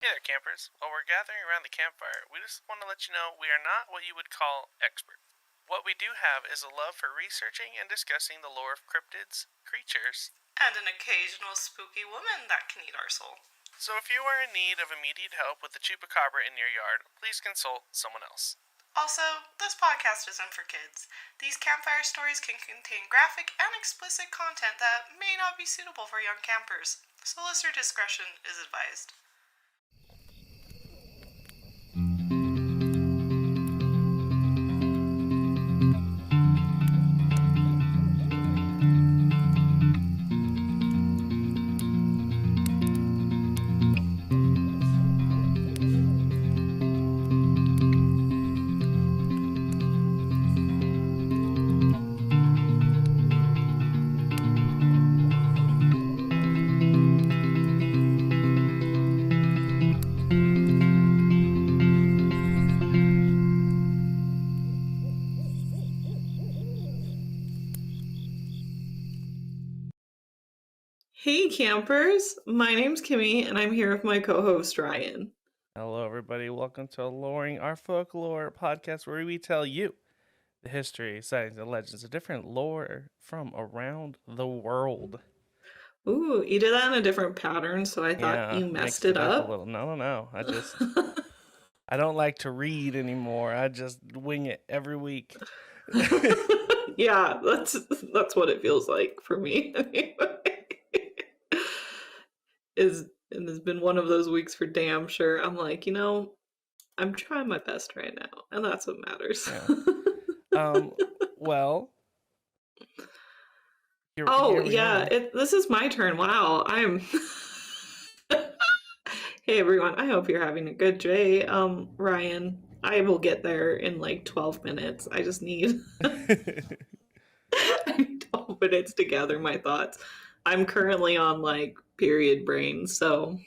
Hey there, campers. While we're gathering around the campfire, we just want to let you know we are not what you would call experts. What we do have is a love for researching and discussing the lore of cryptids, creatures, and an occasional spooky woman that can eat our soul. So if you are in need of immediate help with the chupacabra in your yard, please consult someone else. Also, this podcast isn't for kids. These campfire stories can contain graphic and explicit content that may not be suitable for young campers, so listener discretion is advised. Hey campers, my name's Kimmy and I'm here with my co-host Ryan. Hello, everybody. Welcome to Aloreing, our folklore podcast where we tell you the history, sightings, and legends of different lore from around the world. Ooh, you did that in a different pattern, so I thought you messed it up. A little. No. I don't like to read anymore. I just wing it every week. Yeah, that's what it feels like for me. And it's been one of those weeks for damn sure. I'm like, I'm trying my best right now, and that's what matters. Yeah. Well. This is my turn. Wow, I'm. Hey everyone, I hope you're having a good day. Ryan, I will get there in like 12 minutes. I just need 12 minutes to gather my thoughts. I'm currently on like period brain, so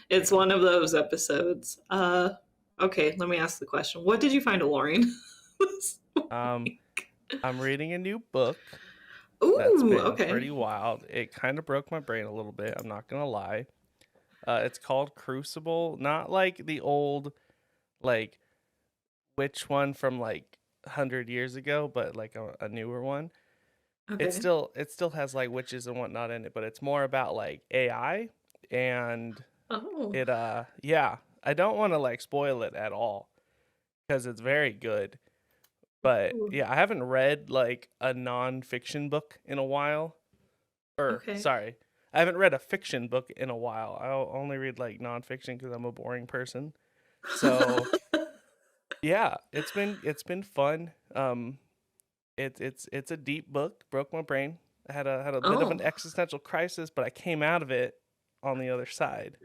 it's one of those episodes. Okay, let me ask the question. What did you find, Aloreing? I'm reading a new book. Ooh, that's been okay. Pretty wild. It kind of broke my brain a little bit. I'm not gonna lie. It's called Crucible, not like the old, like, witch one from like 100 years ago, but like a newer one. Okay. It still has like witches and whatnot in it, but it's more about like AI and it. Yeah, I don't want to like spoil it at all because it's very good. But yeah, I haven't read like a non-fiction book in a while. Sorry, I haven't read a fiction book in a while. I'll only read like non-fiction because I'm a boring person. So yeah, it's been fun. It's a deep book. Broke my brain. I had a bit of an existential crisis, but I came out of it on the other side.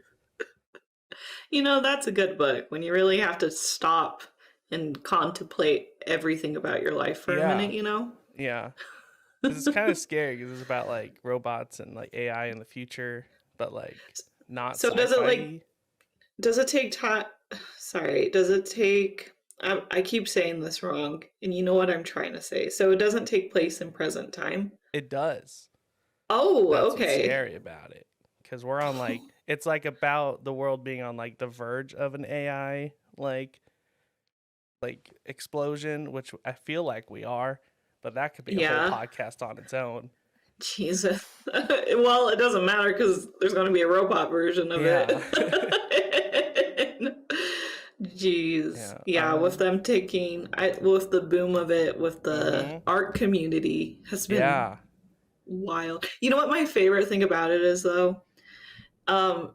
That's a good book when you really have to stop and contemplate everything about your life for a minute, Yeah. It's kind of scary because it's about like robots and like AI in the future, but like not so sci-fi. Does it take time? Sorry, does it take I keep saying this wrong, and you know what I'm trying to say. So it doesn't take place in present time? It does. Oh, That's okay. What's scary about it. Because we're on like, it's like about the world being on like the verge of an AI like explosion, which I feel like we are, but that could be a whole podcast on its own. Jesus. Well, it doesn't matter because there's going to be a robot version of it. Jeez. Yeah, with them taking, with the boom of it, with the art community has been wild. You know what my favorite thing about it is, though?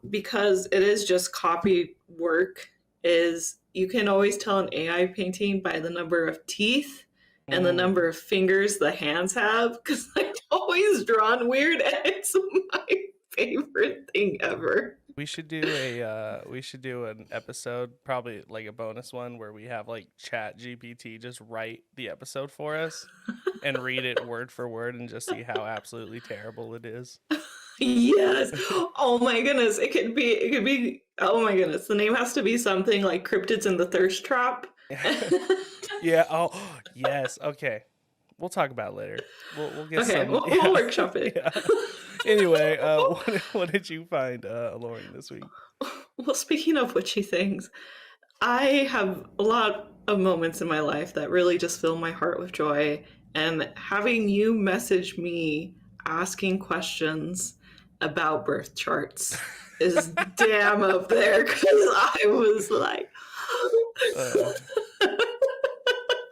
Because it is just copy work, is you can always tell an AI painting by the number of teeth and the number of fingers the hands have, because they're always drawn weird, and it's my favorite thing ever. We should do an episode, probably like a bonus one, where we have like Chat GPT just write the episode for us and read it word for word and just see how absolutely terrible it is. Yes. Oh my goodness. It could be, oh my goodness. The name has to be something like Cryptids in the Thirst Trap. Yeah. Oh, yes. Okay. We'll talk about it later. We'll get some. We'll workshop it. Yeah. Anyway, what did you find, Aloreing, this week? Well, speaking of witchy things, I have a lot of moments in my life that really just fill my heart with joy. And having you message me asking questions about birth charts is damn up there, because I was like,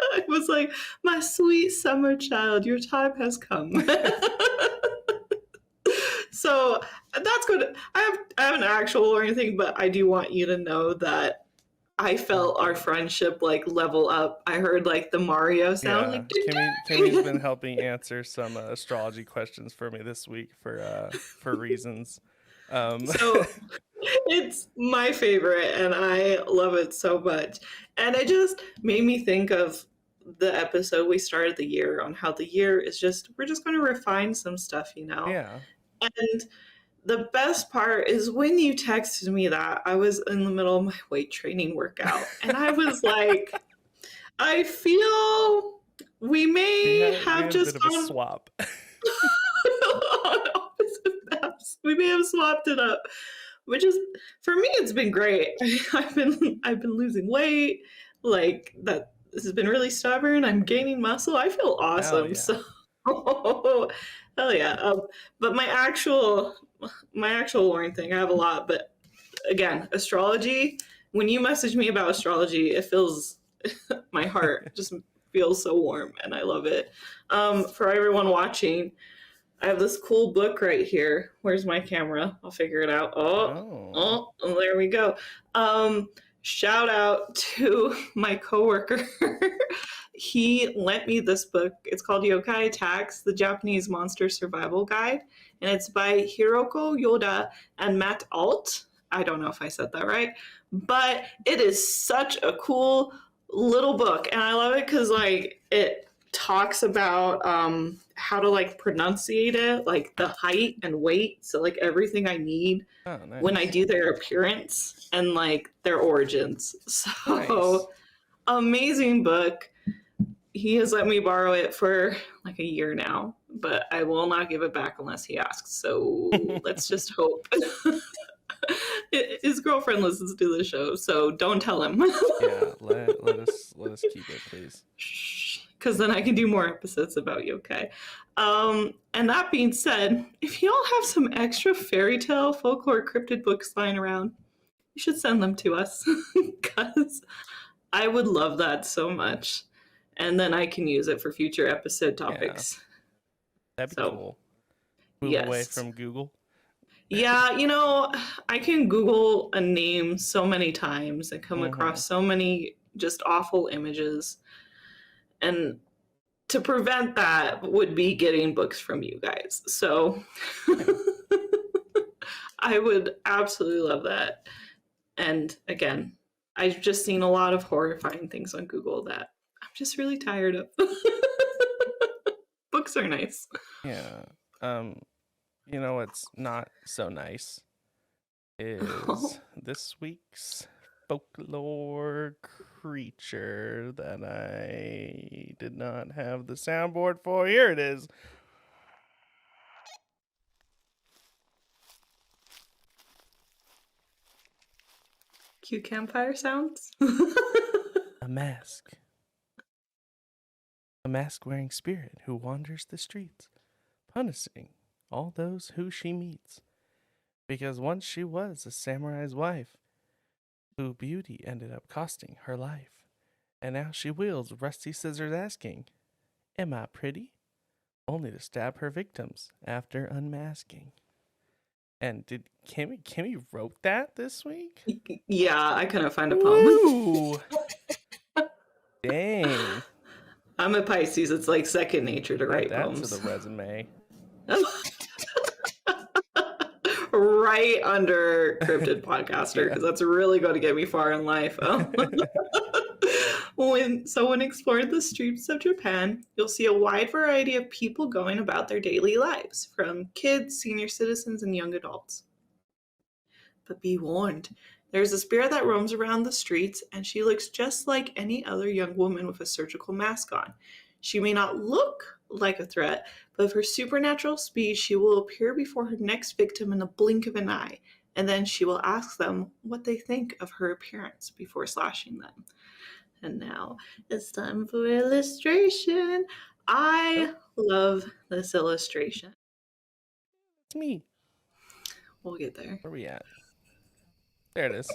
I was like, my sweet summer child, your time has come. So that's good. I have an actual or anything, but I do want you to know that I felt our friendship like level up. I heard like the Mario sound. Yeah, like Kimmy's been helping answer some astrology questions for me this week for reasons. So it's my favorite, and I love it so much. And it just made me think of the episode we started the year on, how the year is just, we're just going to refine some stuff, you know. Yeah. And the best part is when you texted me that, I was in the middle of my weight training workout, and I was like, I feel we may have just a bit of a swap. on opposite paths. We may have swapped it up, which is, for me, it's been great. I've been losing weight, like that. This has been really stubborn. I'm gaining muscle. I feel awesome. Hell yeah. So, hell yeah. But my actual Lauren thing, I have a lot. But again, astrology. When you message me about astrology, it feels my heart just feels so warm, and I love it. For everyone watching, I have this cool book right here. Where's my camera? I'll figure it out. Oh, there we go. Shout out to my coworker. He lent me this book. It's called Yokai Attacks, the Japanese Monster Survival Guide. And it's by Hiroko Yoda and Matt Alt. I don't know if I said that right. But it is such a cool little book. And I love it because like it talks about how to like pronunciate it, like the height and weight, so like everything I need when I do their appearance and like their origins. So amazing book. He has let me borrow it for like a year now, but I will not give it back unless he asks. So let's just hope. His girlfriend listens to the show, so don't tell him. Yeah, let us keep it, please. Because then I can do more episodes about yokai. And that being said, if y'all have some extra fairy tale, folklore, cryptid books lying around, you should send them to us, because I would love that so much. And then I can use it for future episode topics. Yeah. That'd be cool. Move away from Google. Yeah, you know, I can Google a name so many times and come across so many just awful images. And to prevent that would be getting books from you guys. So I would absolutely love that. And again, I've just seen a lot of horrifying things on Google that I'm just really tired of. Books are nice. Yeah. You know what's not so nice is this week's folklore creature that I did not have the soundboard for. Here it is. Cute campfire sounds. A mask. A mask-wearing spirit who wanders the streets, punishing all those who she meets. Because once she was a samurai's wife, who beauty ended up costing her life. And now she wields rusty scissors asking, "Am I pretty?" Only to stab her victims after unmasking. And did Kimmy wrote that this week? Yeah, I couldn't find a poem. Dang. I'm a Pisces. It's like second nature to write poems. That's to the resume. Right under cryptid podcaster, because that's really going to get me far in life. When exploring the streets of Japan, you'll see a wide variety of people going about their daily lives, from kids, senior citizens, and young adults. But be warned, there's a spirit that roams around the streets, and she looks just like any other young woman with a surgical mask on. She may not look like a threat, but with her supernatural speed, she will appear before her next victim in the blink of an eye, and then she will ask them what they think of her appearance before slashing them. And now it's time for illustration. I love this illustration. It's me. We'll get there. Where are we at? There it is.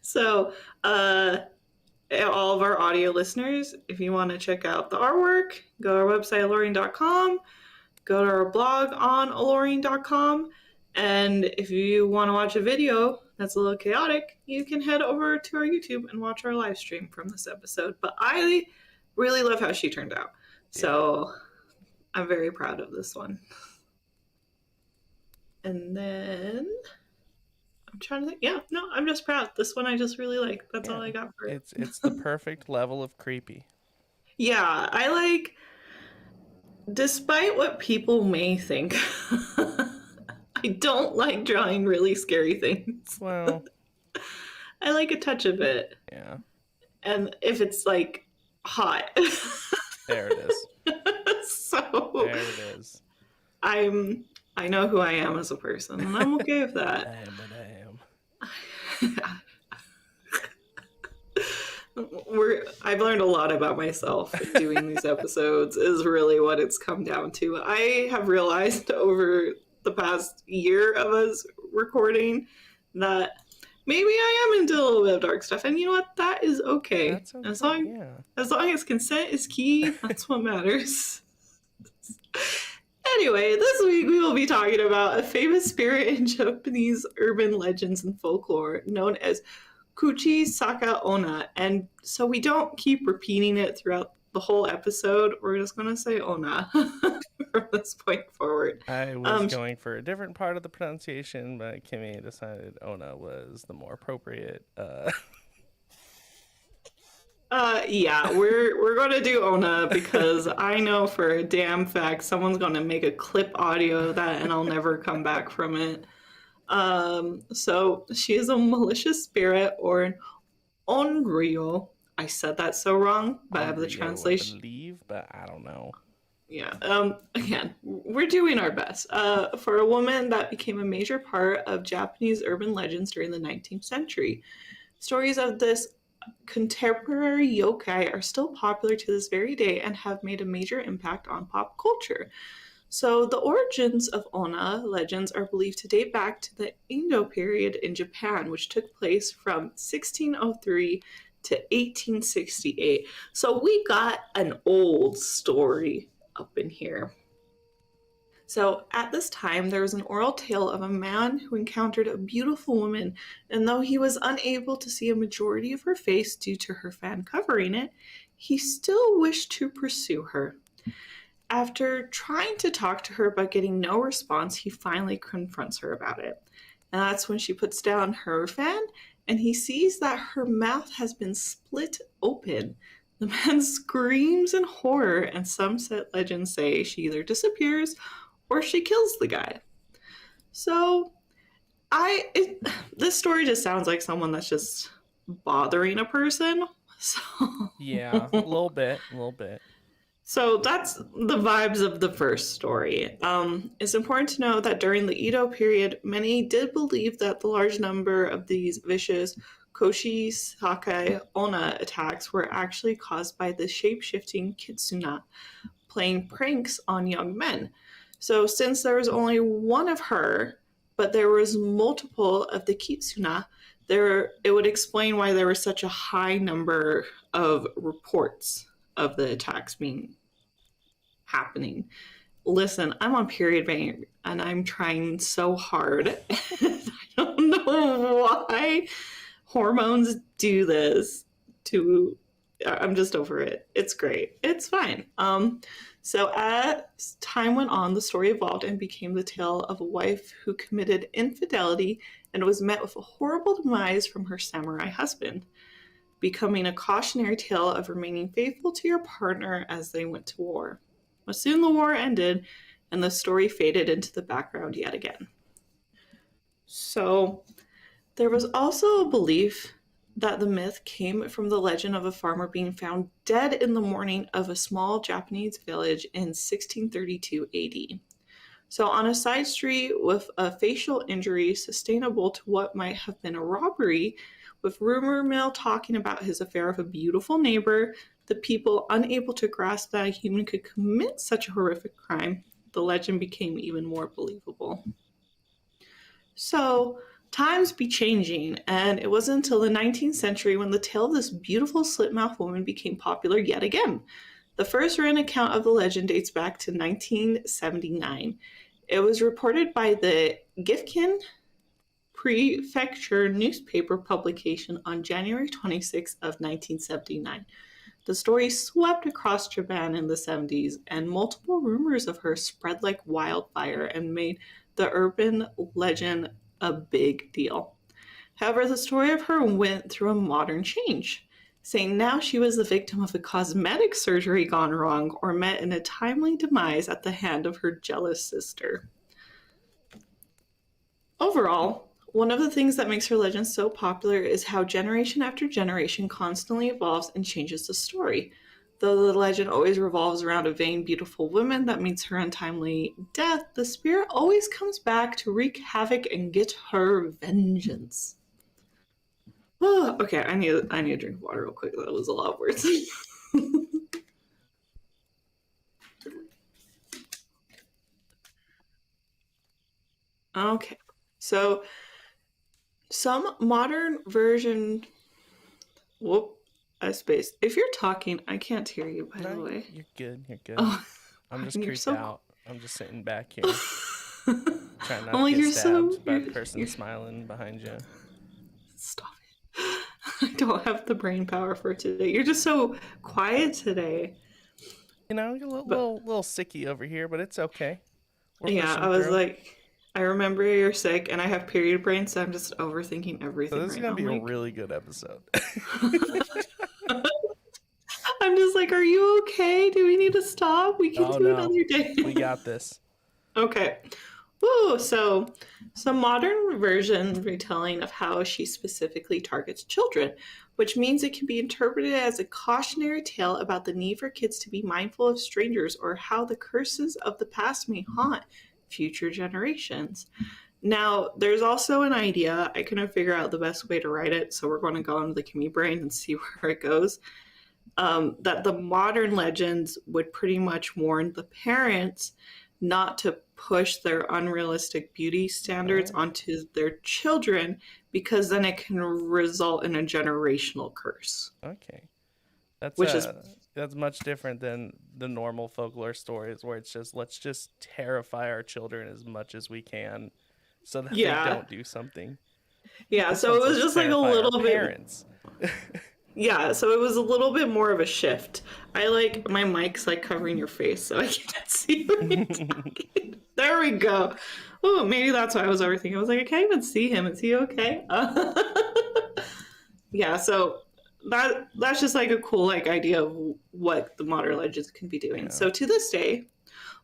So, all of our audio listeners, if you want to check out the artwork, go to our website, aloreing.com, go to our blog on aloreing.com, and if you want to watch a video that's a little chaotic, you can head over to our YouTube and watch our live stream from this episode. But I really love how she turned out. So I'm very proud of this one. And then I'm trying to think. Yeah, no, I'm just proud. This one I just really like. That's all I got for it. It's the perfect level of creepy. Yeah, I like, despite what people may think, I don't like drawing really scary things. Well, I like a touch of it. Yeah. And if it's like hot. There it is. So there it is. I know who I am as a person, and I'm okay with that. I am what I am. I've learned a lot about myself doing these episodes is really what it's come down to. I have realized over the past year of us recording that maybe I am into a little bit of dark stuff, and you know what? That is okay. That's okay. As long as consent is key, that's what matters. Anyway, this week we will be talking about a famous spirit in Japanese urban legends and folklore known as Kuchisake-Onna. And so we don't keep repeating it throughout the whole episode. We're just going to say Onna from this point forward. I was going for a different part of the pronunciation, but Kimmy decided Onna was the more appropriate. Yeah, we're going to do Onna because I know for a damn fact someone's going to make a clip audio of that and I'll never come back from it. So she is a malicious spirit or an onryo. I said that so wrong, but I have the translation. I believe, but I don't know. Yeah. Again, we're doing our best. For a woman that became a major part of Japanese urban legends during the 19th century. Stories of this contemporary yokai are still popular to this very day and have made a major impact on pop culture. So the origins of Onna legends are believed to date back to the Edo period in Japan, which took place from 1603 to 1868. So we got an old story up in here. So at this time, there was an oral tale of a man who encountered a beautiful woman, and though he was unable to see a majority of her face due to her fan covering it, he still wished to pursue her. After trying to talk to her but getting no response, he finally confronts her about it. And that's when she puts down her fan, and he sees that her mouth has been split open. The man screams in horror, and some set legends say she either disappears or she kills the guy. So, this story just sounds like someone that's just bothering a person. So yeah, a little bit. So that's the vibes of the first story. It's important to know that during the Edo period, many did believe that the large number of these vicious Kuchisake-Onna attacks were actually caused by the shape-shifting kitsuna playing pranks on young men. So since there was only one of her, but there was multiple of the kitsuna, it would explain why there was such a high number of reports of the attacks happening. Listen, I'm on period pain and I'm trying so hard. I don't know why hormones do this I'm just over it. It's great. It's fine. So as time went on, the story evolved and became the tale of a wife who committed infidelity and was met with a horrible demise from her samurai husband, becoming a cautionary tale of remaining faithful to your partner as they went to war. But soon the war ended and the story faded into the background yet again. So there was also a belief that the myth came from the legend of a farmer being found dead in the morning of a small Japanese village in 1632 AD. So, on a side street with a facial injury sustainable to what might have been a robbery, with rumor mill talking about his affair with a beautiful neighbor, the people unable to grasp that a human could commit such a horrific crime, the legend became even more believable. So, times be changing, and it wasn't until the 19th century when the tale of this beautiful slit-mouthed woman became popular yet again. The first written account of the legend dates back to 1979. It was reported by the Gifken Prefecture newspaper publication on January 26th of 1979. The story swept across Japan in the 70s, and multiple rumors of her spread like wildfire and made the urban legend a big deal. However, the story of her went through a modern change, saying now she was the victim of a cosmetic surgery gone wrong or met in a timely demise at the hand of her jealous sister. Overall, one of the things that makes her legend so popular is how generation after generation constantly evolves and changes the story. Though the legend always revolves around a vain, beautiful woman that meets her untimely death, the spirit always comes back to wreak havoc and get her vengeance. Oh, okay, I need a drink of water real quick. That was a lot of words. Okay, so some modern version. Whoop, I spaced. If you're talking, I can't hear you, by the way. You're good. You're good. Oh, I'm just creeped out. I'm just sitting back here. Trying not to get stabbed by the person smiling behind you. Stop it. I don't have the brain power for today. You're just so quiet today. You know, you're a little sicky over here, but it's okay. Yeah, I was like, I remember you're sick, and I have period brain, so I'm just overthinking everything. So this is gonna be a really good episode. I'm just like, are you okay? Do we need to stop? We can do another day. We got this. Okay. Woo! So, some modern version retelling of how she specifically targets children, which means it can be interpreted as a cautionary tale about the need for kids to be mindful of strangers or how the curses of the past may haunt future generations. Now, there's also an idea. I couldn't figure out the best way to write it, so we're going to go into the Kimmy brain and see where it goes. That the modern legends would pretty much warn the parents not to push their unrealistic beauty standards onto their children, because then it can result in a generational curse. Okay. That's that's much different than the normal folklore stories where it's just, let's just terrify our children as much as we can so that they don't do something. Yeah, so it was just like a little bit. Yeah, so it was a little bit more of a shift. I like my mic's like covering your face so I can't see what you're talking. There we go. Oh, maybe that's why I was overthinking. I was like, I can't even see him. Is he okay? Yeah, so that's just like a cool like idea of what the modern legends can be doing. Yeah. So to this day,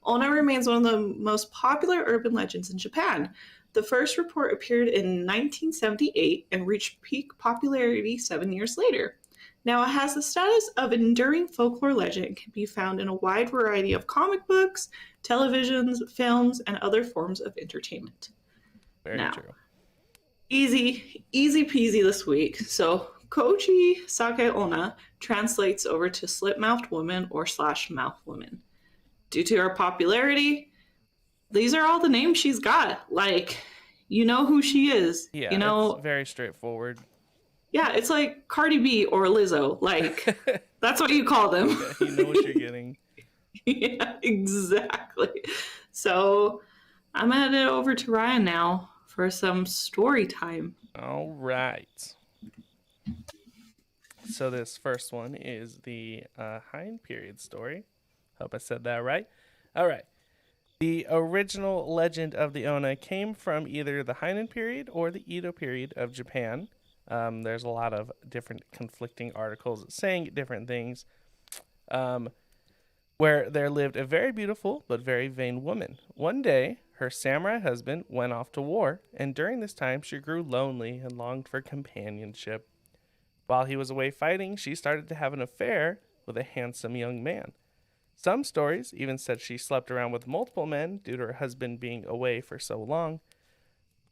Onna remains one of the most popular urban legends in Japan. The first report appeared in 1978 and reached peak popularity 7 years later. Now it has the status of enduring folklore legend and can be found in a wide variety of comic books, televisions, films, and other forms of entertainment. Very true. Easy peasy this week. So Kuchisake-Onna translates over to slit-mouthed woman or /mouth woman. Due to her popularity, these are all the names she's got. Like, you know who she is. Yeah, you know, it's very straightforward. Yeah, it's like Cardi B or Lizzo. Like, that's what you call them. Yeah, you know what you're getting. Yeah, exactly. So I'm going to head over to Ryan now for some story time. All right. So this first one is the Heian period story. Hope I said that right. All right. The original legend of the Onna came from either the Heian period or the Edo period of Japan. There's a lot of different conflicting articles saying different things. Where there lived a very beautiful but very vain woman. One day, her samurai husband went off to war, and during this time she grew lonely and longed for companionship. While he was away fighting, she started to have an affair with a handsome young man. Some stories even said she slept around with multiple men due to her husband being away for so long.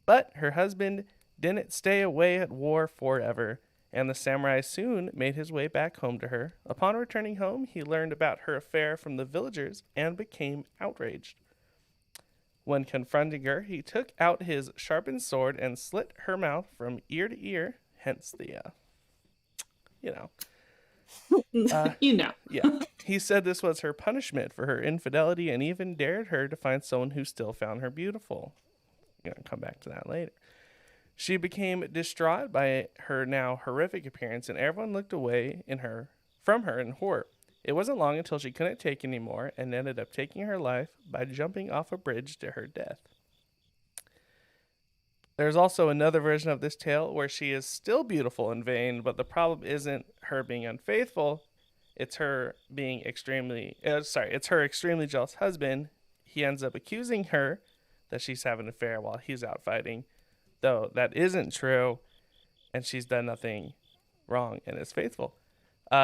But her husband didn't stay away at war forever, and the samurai soon made his way back home to her. Upon returning home, he learned about her affair from the villagers and became outraged. When confronting her, he took out his sharpened sword and slit her mouth from ear to ear, hence the, Yeah. He said this was her punishment for her infidelity and even dared her to find someone who still found her beautiful. I'm going to come back to that later. She became distraught by her now horrific appearance, and everyone looked away from her in horror. It wasn't long until she couldn't take anymore and ended up taking her life by jumping off a bridge to her death. There's also another version of this tale where she is still beautiful and vain, but the problem isn't her being unfaithful. It's her extremely jealous husband. He ends up accusing her that she's having an affair while he's out fighting, though that isn't true, and she's done nothing wrong and is faithful.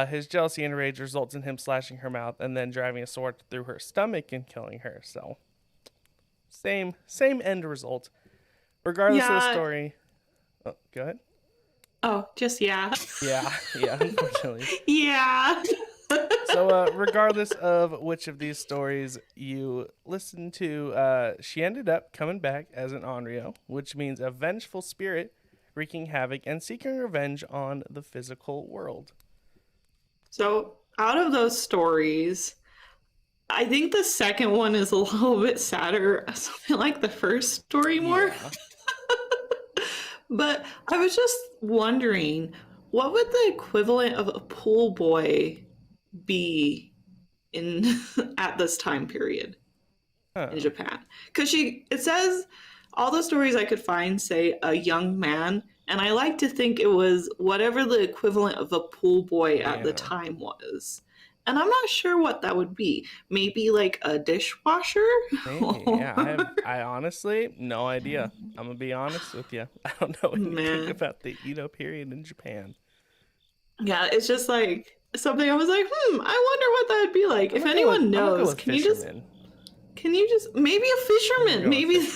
His jealousy and rage results in him slashing her mouth and then driving a sword through her stomach and killing her. So, same end result. Regardless of the story. Oh, go ahead. Oh, just yeah. Yeah, unfortunately. Yeah. So, regardless of which of these stories you listen to, she ended up coming back as an onryo, which means a vengeful spirit wreaking havoc and seeking revenge on the physical world. So, out of those stories, I think the second one is a little bit sadder. Something like the first story more. Yeah. But I was just wondering, what would the equivalent of a pool boy be at this time period in Japan? Because it says all the stories I could find say a young man, and I like to think it was whatever the equivalent of a pool boy at the time was. And I'm not sure what that would be. Maybe like a dishwasher? Maybe, yeah. I honestly, no idea. I'm going to be honest with you. I don't know anything about the Edo period in Japan. Yeah, it's just like something I was like, I wonder what that would be like. If anyone knows, can you just maybe a fisherman? Maybe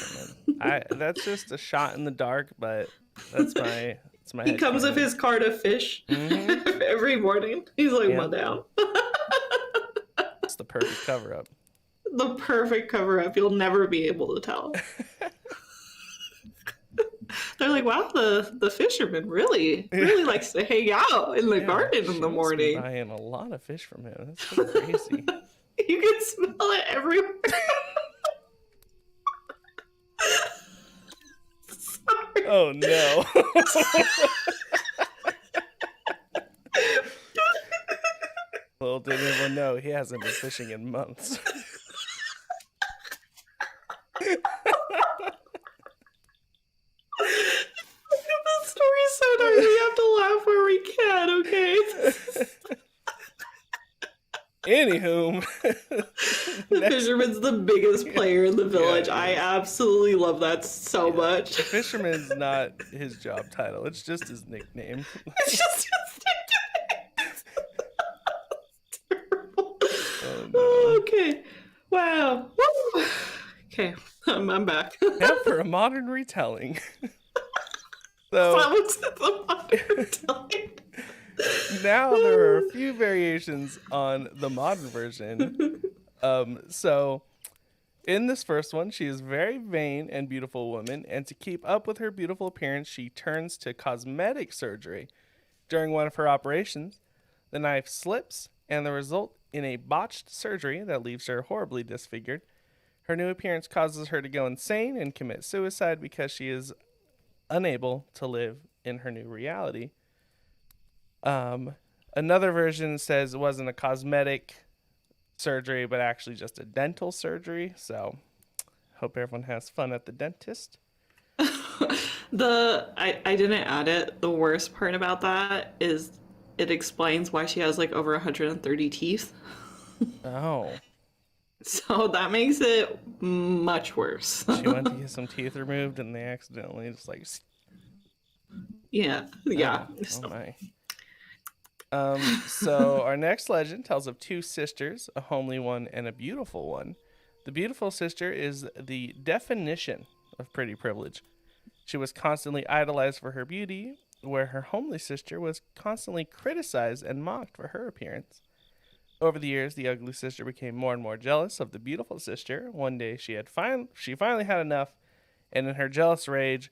that's just a shot in the dark, but that's my he comes with his cart of fish every morning. He's like, one down. It's the perfect cover-up. The perfect cover-up. You'll never be able to tell. They're like, wow, the fisherman really likes to hang out in the garden in the morning. Must be buying a lot of fish from him. That's so crazy. You can smell it everywhere. Sorry. Oh no. Little did anyone know, he hasn't been fishing in months. This story's so dark, we have to laugh where we can, okay? Anywho. The fisherman's the biggest player in the village. Yeah, I absolutely love that so much. The fisherman's not his job title. It's just his nickname. It's just his nickname. Terrible. Oh, no. Okay. Wow. Woo. Okay. I'm back. Now for a modern retelling. So that was the modern retelling. Now there are a few variations on the modern version. So in this first one, she is a very vain and beautiful woman, and to keep up with her beautiful appearance, she turns to cosmetic surgery. During one of her operations, the knife slips, and the result in a botched surgery that leaves her horribly disfigured. Her new appearance causes her to go insane and commit suicide because she is unable to live in her new reality. Another version says it wasn't a cosmetic surgery, but actually just a dental surgery. So, hope everyone has fun at the dentist. I didn't add it. The worst part about that is it explains why she has like over 130 teeth. Oh. So that makes it much worse. She went to get some teeth removed and they accidentally just like... Yeah. Oh my. So our next legend tells of two sisters, a homely one and a beautiful one. The beautiful sister is the definition of pretty privilege. She was constantly idolized for her beauty, where her homely sister was constantly criticized and mocked for her appearance. Over the years, the ugly sister became more and more jealous of the beautiful sister. One day, she finally had enough, and in her jealous rage,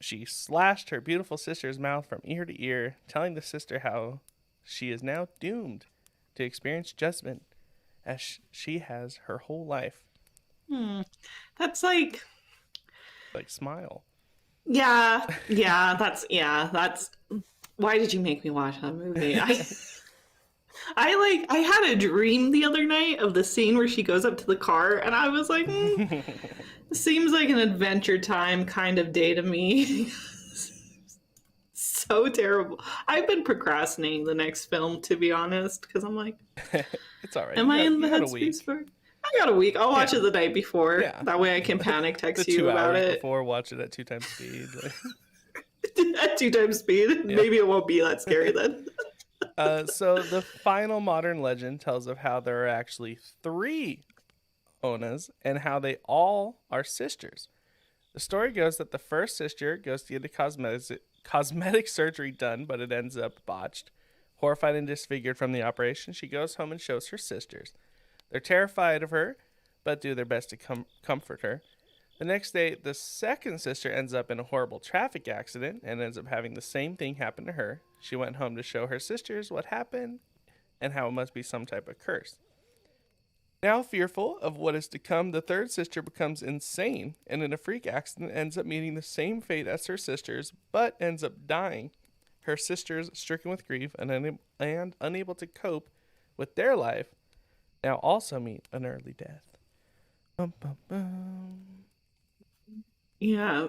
she slashed her beautiful sister's mouth from ear to ear, telling the sister how she is now doomed to experience judgment, as she has her whole life. That's like smile. Yeah, that's why did you make me watch that movie? I had a dream the other night of the scene where she goes up to the car, and I was like, seems like an Adventure Time kind of day to me. So terrible. I've been procrastinating the next film, to be honest, because I'm like, it's all right. Am I in the headspace for it? I got a week. I'll watch it the night before. Yeah. That way I can panic text you about it. Before, watch it at 2 times speed. At 2 times speed? Yeah. Maybe it won't be that scary then. So the final modern legend tells of how there are actually 3 Onnas and how they all are sisters. The story goes that the first sister goes to get a cosmetic surgery done, but it ends up botched. Horrified and disfigured from the operation, she goes home and shows her sisters. They're terrified of her, but do their best to comfort her. The next day, the second sister ends up in a horrible traffic accident and ends up having the same thing happen to her. She went home to show her sisters what happened and how it must be some type of curse. Now fearful of what is to come, the third sister becomes insane and in a freak accident ends up meeting the same fate as her sisters, but ends up dying. Her sisters, stricken with grief and unable to cope with their life, now also meet an early death. Bum, bum, bum. Yeah,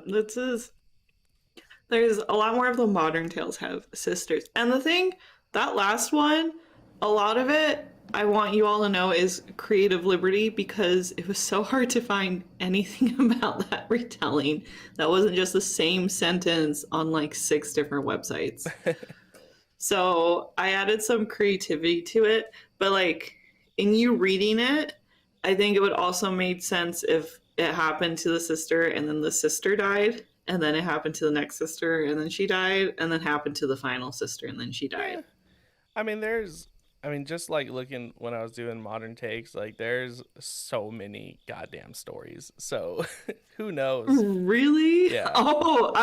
there's a lot more of the modern tales have sisters. And the thing, that last one, a lot of it, I want you all to know, is creative liberty, because it was so hard to find anything about that retelling that wasn't just the same sentence on like 6 different websites. So I added some creativity to it, but like in you reading it, I think it would also make sense if it happened to the sister and then the sister died, and then it happened to the next sister and then she died, and then happened to the final sister and then she died. Yeah. Just like looking when I was doing modern takes, like there's so many goddamn stories. So who knows? Really? Yeah. Oh,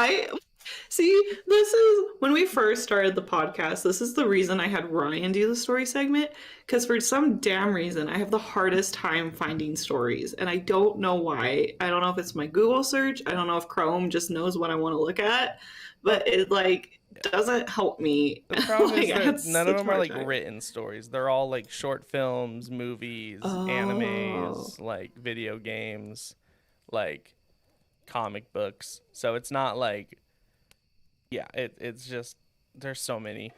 See, this is when we first started the podcast. This is the reason I had Ryan do the story segment, because for some damn reason I have the hardest time finding stories, and I don't know why. I don't know if it's my Google search. I don't know if Chrome just knows what I want to look at, but it doesn't help me. The problem is that none of them are like written stories. They're all like short films, movies, animes, like video games, like comic books. So it's not like. Yeah, it's just, there's so many,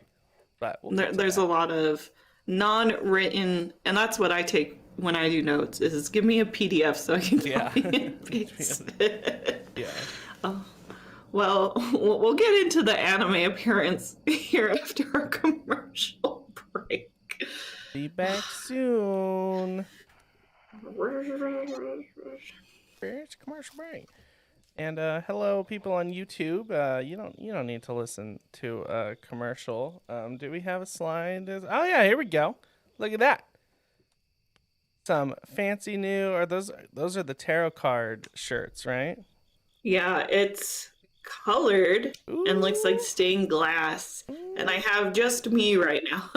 but there's a lot of non-written, and that's what I take when I do notes, is give me a PDF so I can copy and paste it. Yeah. Well, we'll get into the anime appearance here after our commercial break. Be back soon. It's commercial break. And hello, people on YouTube. You don't need to listen to a commercial. Do we have a slide? Oh yeah, here we go. Look at that. Some fancy new. Or those are the tarot card shirts, right? Yeah, it's colored and looks like stained glass. Ooh. And I have just me right now.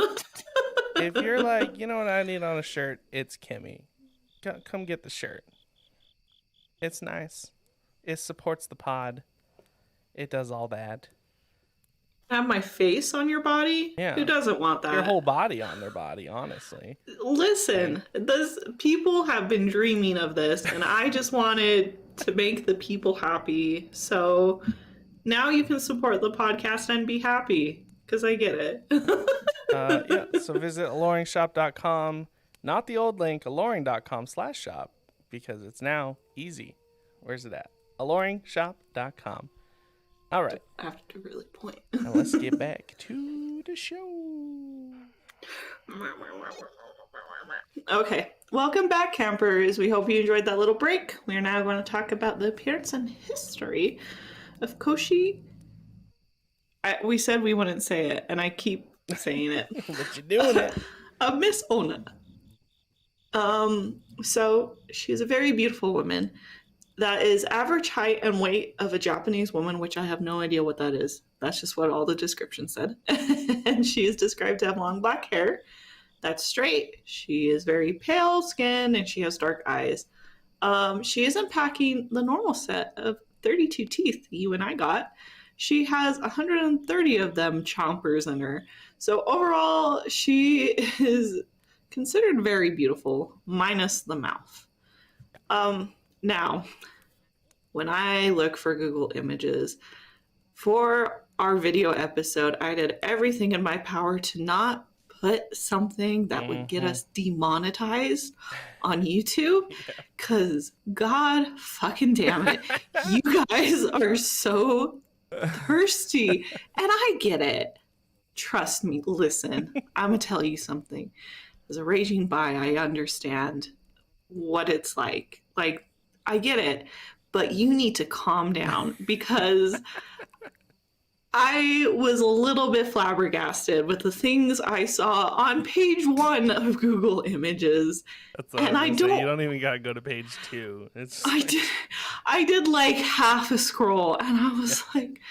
If you're like, you know what I need on a shirt, it's Kimmy. Come get the shirt. It's nice. It supports the pod. It does all that. Have my face on your body? Yeah. Who doesn't want that? Your whole body on their body, honestly. Listen, people have been dreaming of this, and I just wanted to make the people happy. So now you can support the podcast and be happy, because I get it. Yeah, so visit aloreingshop.com. Not the old link, aloreing.com/shop, because it's now easy. Where's it at? aloreingshop.com. All right. I have to really point. Now let's get back to the show. Okay, welcome back, campers. We hope you enjoyed that little break. We are now going to talk about the appearance and history of Koshi. We said we wouldn't say it, and I keep saying it. But you're doing it. Miss Onna. So she's a very beautiful woman that is average height and weight of a Japanese woman, which I have no idea what that is. That's just what all the descriptions said. And she is described to have long black hair that's straight. She is very pale skin and she has dark eyes. She isn't packing the normal set of 32 teeth you and I got. She has 130 of them chompers in her. So overall, she is considered very beautiful, minus the mouth. Now, when I look for Google Images, for our video episode, I did everything in my power to not put something that would get us demonetized on YouTube, because God fucking damn it, you guys are so thirsty, and I get it. Trust me, listen, I'm gonna tell you something. As a raging bi, I understand what it's like. Like, I get it, but you need to calm down, because I was a little bit flabbergasted with the things I saw on page 1 of Google Images. That's what and I don't. Say. You don't even gotta go to page 2. It's. I did like half a scroll, and I was like,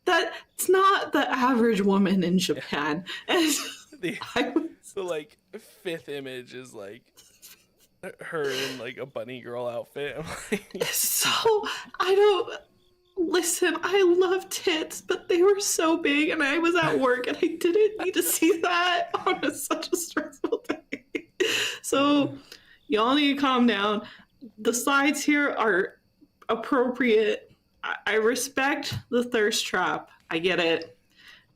"That's not the average woman in Japan." And the like 5th image is like her in like a bunny girl outfit. So I don't. Listen, I love tits, but they were so big, and I was at work, and I didn't need to see that on such a stressful day. So, y'all need to calm down. The slides here are appropriate. I respect the thirst trap. I get it.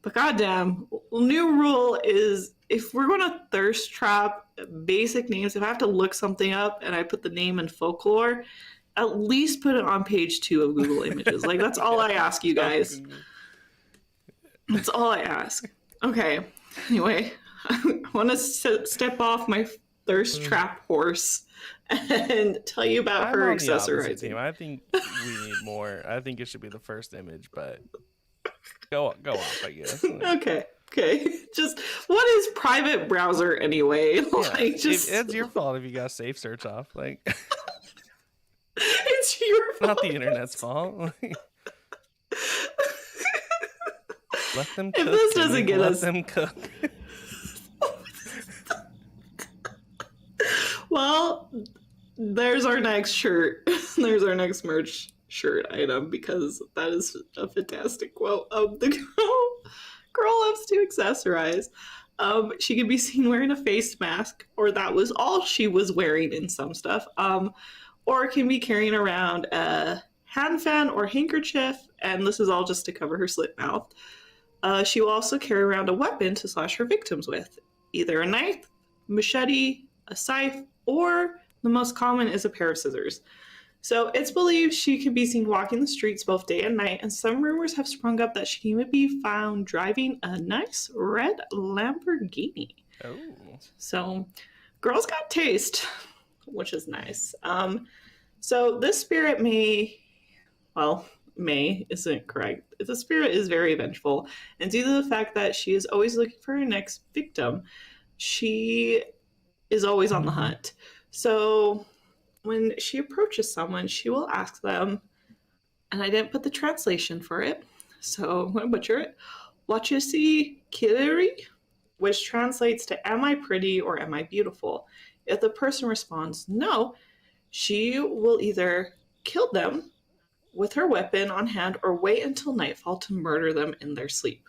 But goddamn, new rule is if we're going to thirst trap basic names, if I have to look something up and I put the name in folklore, at least put it on page 2 of Google Images. Like, that's all I ask you guys. That's all I ask. Okay. Anyway, I want to step off my thirst trap horse and tell you about her accessorizing. I think we need more. I think it should be the first image, but go off, I guess. Okay. Just, what is private browser anyway? Like, just... It's your fault if you got safe search off. Like... It's your fault. Not the internet's fault. Let them cook. If this doesn't get us... Let them cook. Well, there's our next shirt. There's our next merch shirt item, because that is a fantastic quote of the girl. Girl loves to accessorize. She could be seen wearing a face mask, or that was all she was wearing in some stuff. Or can be carrying around a hand fan or handkerchief, and this is all just to cover her slit mouth. She will also carry around a weapon to slash her victims with, either a knife, machete, a scythe, or the most common is a pair of scissors. So it's believed she can be seen walking the streets both day and night, and some rumors have sprung up that she can even be found driving a nice red Lamborghini. Oh. So, girl's got taste, which is nice. So this spirit may isn't correct. The spirit is very vengeful, and due to the fact that she is always looking for her next victim, she is always on the hunt. So when she approaches someone, she will ask them, and I didn't put the translation for it, so I'm going to butcher it, Wachushi kireri, which translates to am I pretty or am I beautiful? If the person responds no, she will either kill them with her weapon on hand or wait until nightfall to murder them in their sleep.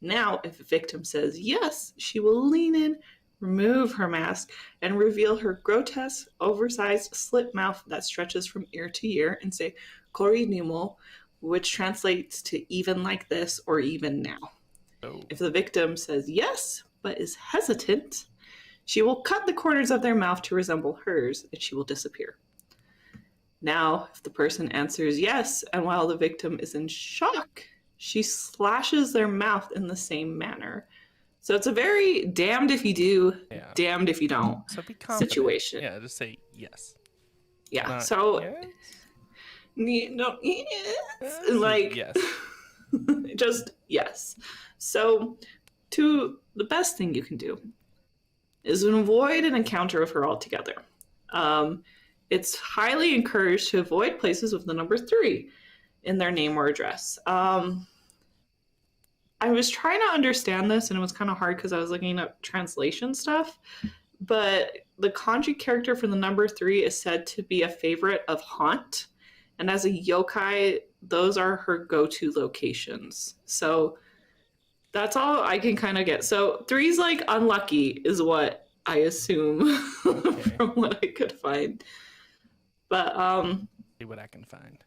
Now, if the victim says yes, she will lean in, remove her mask, and reveal her grotesque, oversized slit mouth that stretches from ear to ear and say kori nimo, which translates to even like this or even now. Oh. If the victim says yes, but is hesitant, she will cut the corners of their mouth to resemble hers, and she will disappear. Now, if the person answers yes, and while the victim is in shock, she slashes their mouth in the same manner. So it's a very damned if you do, damned if you don't be confident. Situation. Yeah, just say yes. Yeah. Not so yes. No, yes. Like yes. Just yes. So the best thing you can do is avoid an encounter with her altogether. It's highly encouraged to avoid places with the number 3 in their name or address. I was trying to understand this, and it was kind of hard because I was looking up translation stuff. But the kanji character for the number 3 is said to be a favorite of Haunt. And as a yokai, those are her go-to locations. So that's all I can kind of get. So 3's like unlucky is what I assume from what I could find. But see what I can find.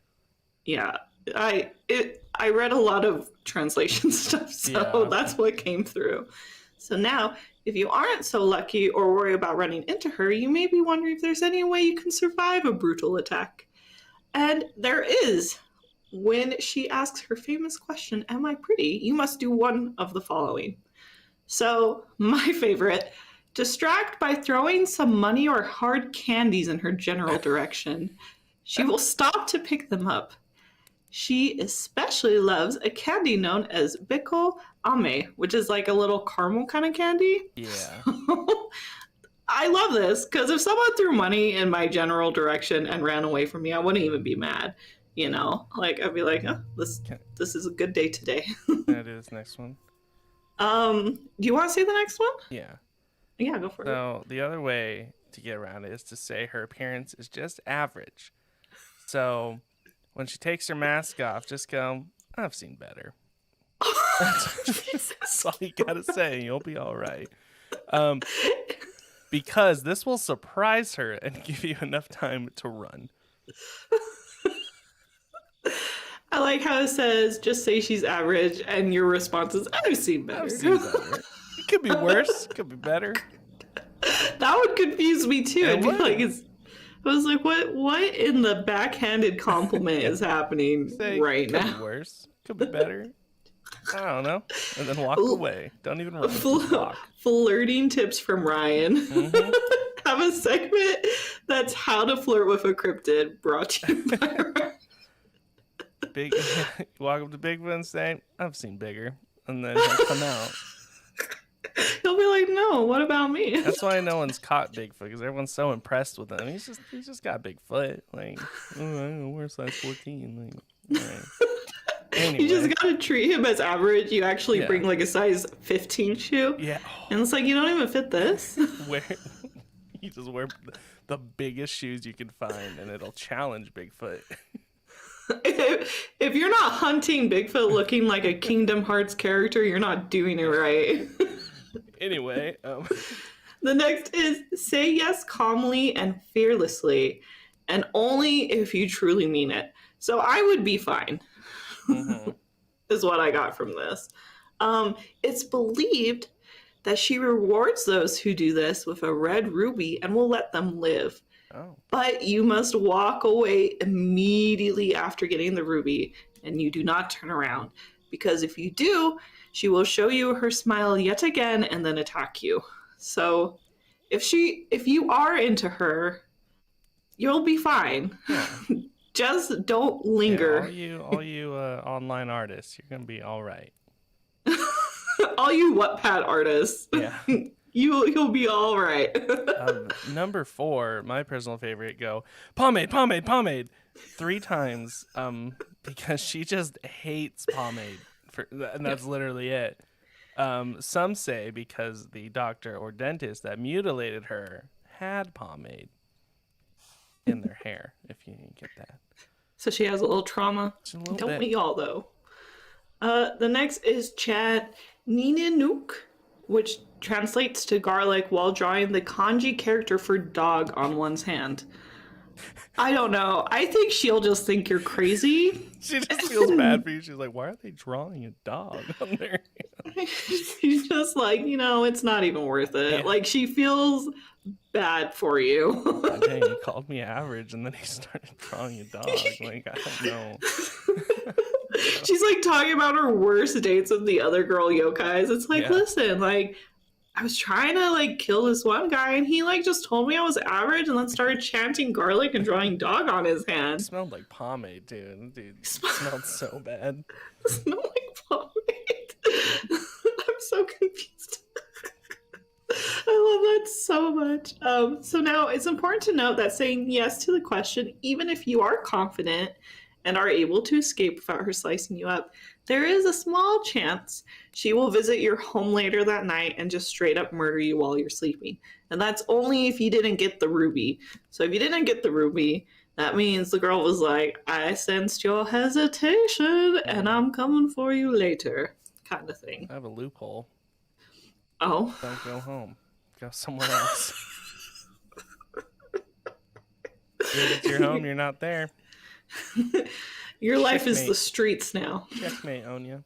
Yeah. I read a lot of translation stuff, so that's what came through. So now, if you aren't so lucky or worry about running into her, you may be wondering if there's any way you can survive a brutal attack. And there is. When she asks her famous question, "Am I pretty?" you must do one of the following. So, my favorite, distract by throwing some money or hard candies in her general direction. She will stop to pick them up. She especially loves a candy known as Biko Ame, which is like a little caramel kind of candy. Yeah. I love this because if someone threw money in my general direction and ran away from me, I wouldn't even be mad. You know, like I'd be like, oh, this is a good day today. Can I do this next one? Do you want to say the next one? Yeah. Yeah, go for it. So the other way to get around it is to say her appearance is just average. So when she takes her mask off, just go, "I've seen better." That's all you gotta say. You'll be all right. Because this will surprise her and give you enough time to run. I like how it says, just say she's average, and your response is, "I've seen better." I've seen better. It could be worse. It could be better. That would confuse me too. I'd be like, I was like, what in the backhanded compliment is happening right now? Could be worse. Could be better. I don't know. And then walk away. Don't even run. Walk. Flirting tips from Ryan. Mm-hmm. Have a segment that's how to flirt with a cryptid, brought to you by Ryan. Walk up to Bigfoot and say, "I've seen bigger," and then he'll come out. He'll be like, "No, what about me?" That's why no one's caught Bigfoot, because everyone's so impressed with him. He's just got big foot. Like, I don't know, we're size 14. Like, all right. Anyway. You just gotta treat him as average. You actually bring like a size 15 shoe. Yeah. And it's like, you don't even fit this. You just wear the biggest shoes you can find, and it'll challenge Bigfoot. If you're not hunting Bigfoot looking like a Kingdom Hearts character, you're not doing it right. Anyway. The next is say yes calmly and fearlessly, and only if you truly mean it. So I would be fine. Mm-hmm. Is what I got from this. It's believed that she rewards those who do this with a red ruby and will let them live. Oh. But you must walk away immediately after getting the ruby, and you do not turn around, because if you do, she will show you her smile yet again and then attack you. So if you are into her, you'll be fine. Yeah. Just don't linger. Yeah, all you online artists, you're gonna be all right. All you Wattpad artists. Yeah. You'll be all right. Number 4, my personal favorite, go pomade, pomade, pomade 3 times. Because she just hates pomade, and that's literally it. Some say because the doctor or dentist that mutilated her had pomade in their hair. If you didn't get that, so she has a little trauma. Don't we all though? The next is chat Ninenuk, which translates to garlic, while drawing the kanji character for dog on one's hand. I don't know. I think she'll just think you're crazy. She just feels bad for you. She's like, why are they drawing a dog on their hand? She's just like, it's not even worth it. Yeah. Like, she feels bad for you. Dang, he called me average, and then he started drawing a dog. Like, I don't know. She's like talking about her worst dates with the other girl yokais. It's like, listen, like, I was trying to like kill this one guy and he like just told me I was average and then started chanting garlic and drawing dog on his hand. It smelled like pomade, dude. It smelled so bad. It smelled like pomade. I'm so confused. I love that so much. So now it's important to note that saying yes to the question, even if you are confident and are able to escape without her slicing you up, there is a small chance she will visit your home later that night and just straight up murder you while you're sleeping. And that's only if you didn't get the ruby. So if you didn't get the ruby, that means the girl was like, I sensed your hesitation and I'm coming for you later, kind of thing. I have a loophole. Oh. Don't go home. Go somewhere else. If it's your home, you're not there. Your life is the streets now. Checkmate, Anya.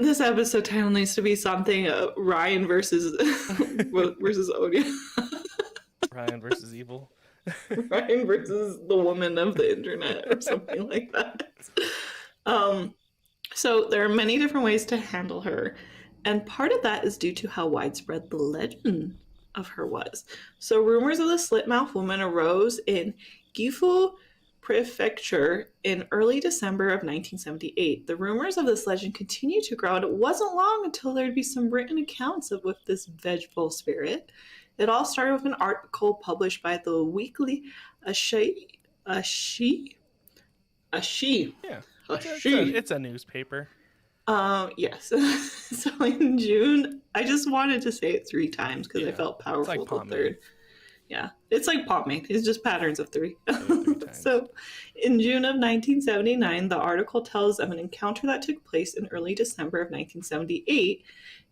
This episode title needs to be something Ryan versus Anya. Ryan versus evil. Ryan versus the woman of the internet or something like that. So there are many different ways to handle her, and part of that is due to how widespread the legend of her was. So rumors of the slit-mouth woman arose in Gifu Prefecture in early December of 1978. The rumors of this legend continued to grow, and it wasn't long until there'd be some written accounts of with this vengeful spirit. It all started with an article published by the weekly Ashi. Yeah. It's a newspaper. Yes. So in June, I just wanted to say it 3 times because I felt powerful. It's like the third. Yeah, it's like pomade. It's just patterns of 3. So in June of 1979, the article tells of an encounter that took place in early December of 1978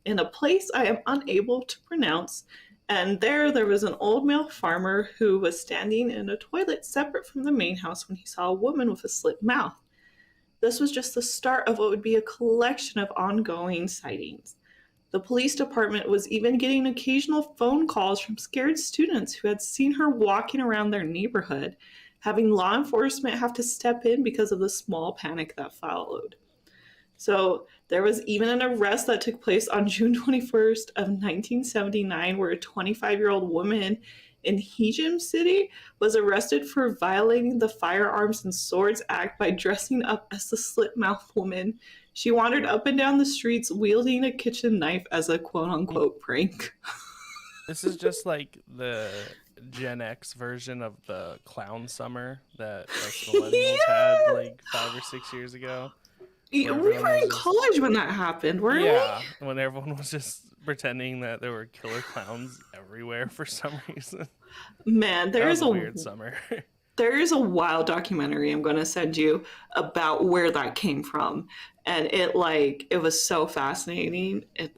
in a place I am unable to pronounce. And there was an old male farmer who was standing in a toilet separate from the main house when he saw a woman with a slit mouth. This was just the start of what would be a collection of ongoing sightings. The police department was even getting occasional phone calls from scared students who had seen her walking around their neighborhood, having law enforcement have to step in because of the small panic that followed. So there was even an arrest that took place on June 21st of 1979 where a 25-year-old woman in Hijim City was arrested for violating the Firearms and Swords Act by dressing up as the slit-mouth woman. She wandered up and down the streets wielding a kitchen knife as a quote-unquote prank. This is just like the Gen X version of the clown summer that us millennials had like 5 or 6 years ago. We were in college when that happened, weren't we? Yeah, when everyone was just pretending that there were killer clowns everywhere for some reason. Man, there is a weird summer. There is a wild documentary I'm going to send you about where that came from. And it was so fascinating. It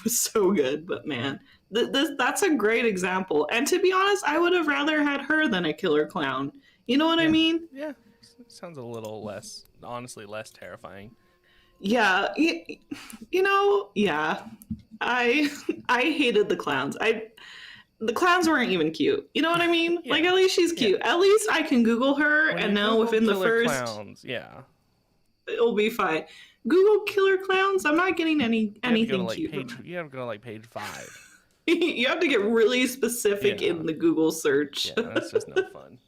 was so good, but man, that's a great example. And to be honest, I would have rather had her than a killer clown. You know what I mean? Yeah. Sounds a little less terrifying. Yeah. Yeah. I hated the clowns. The clowns weren't even cute. You know what I mean? Yeah. Like, at least she's cute. Yeah. At least I can Google her and know within the first... clowns, yeah. It'll be fine. Google killer clowns. I'm not getting anything cute. You have to go to page 5. You have to get really specific in the Google search. Yeah, that's just no fun.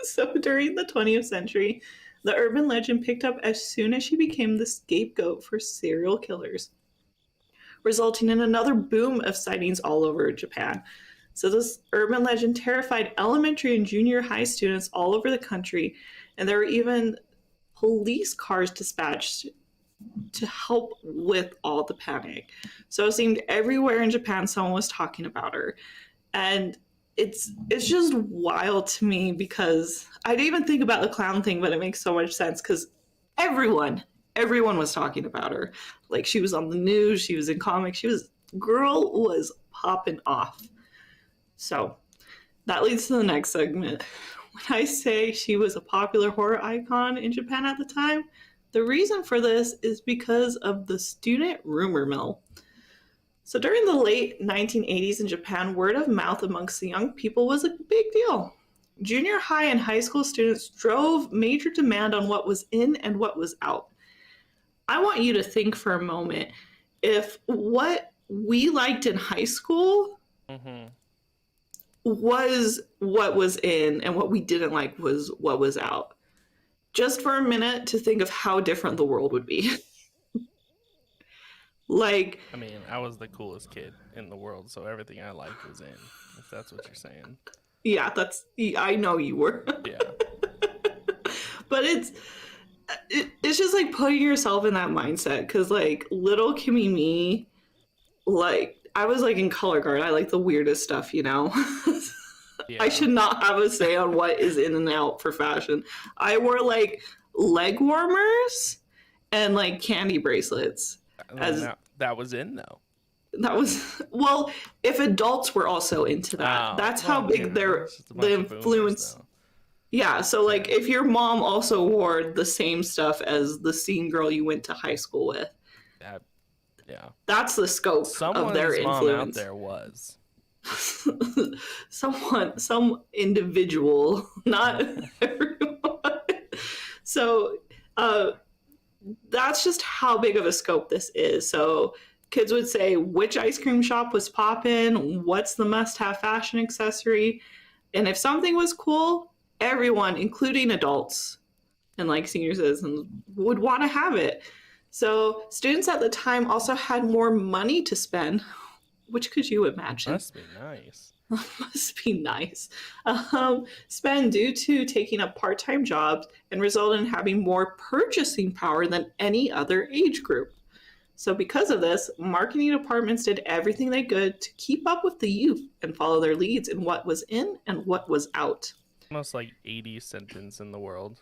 So during the 20th century, the urban legend picked up as soon as she became the scapegoat for serial killers, resulting in another boom of sightings all over Japan. So this urban legend terrified elementary and junior high students all over the country, and there were even police cars dispatched to help with all the panic. So it seemed everywhere in Japan someone was talking about her. And it's just wild to me because I didn't even think about the clown thing, but it makes so much sense because everyone was talking about her. Like, she was on the news, she was in comics, girl was popping off. So that leads to the next segment. When I say she was a popular horror icon in Japan at the time, the reason for this is because of the student rumor mill. So during the late 1980s in Japan, word of mouth amongst the young people was a big deal. Junior high and high school students drove major demand on what was in and what was out. I want you to think for a moment if what we liked in high school was what was in and what we didn't like was what was out. Just for a minute to think of how different the world would be. Like, I mean, I was the coolest kid in the world, so everything I liked was in, if that's what you're saying. Yeah, I know you were. Yeah. But it's just like putting yourself in that mindset, because like little Kimmy me, like I was like in color guard. I like the weirdest stuff, you know. Yeah. I should not have a say on what is in and out for fashion. I wore like leg warmers and like candy bracelets. That was in though. That was, well, if adults were also into that, that's how big the influence. Boomers, yeah, so like if your mom also wore the same stuff as the scene girl you went to high school with, yeah, that's the scope of their influence. Mom out there was some individual, not everyone. So that's just how big of a scope this is. So kids would say, which ice cream shop was poppin'? What's the must-have fashion accessory? And if something was cool, everyone, including adults and like senior citizens, would want to have it. So students at the time also had more money to spend. Which could you imagine? Must be nice. Must be nice. Spend due to taking up part-time jobs and result in having more purchasing power than any other age group. So because of this, marketing departments did everything they could to keep up with the youth and follow their leads in what was in and what was out. Most like 80 sentence in the world.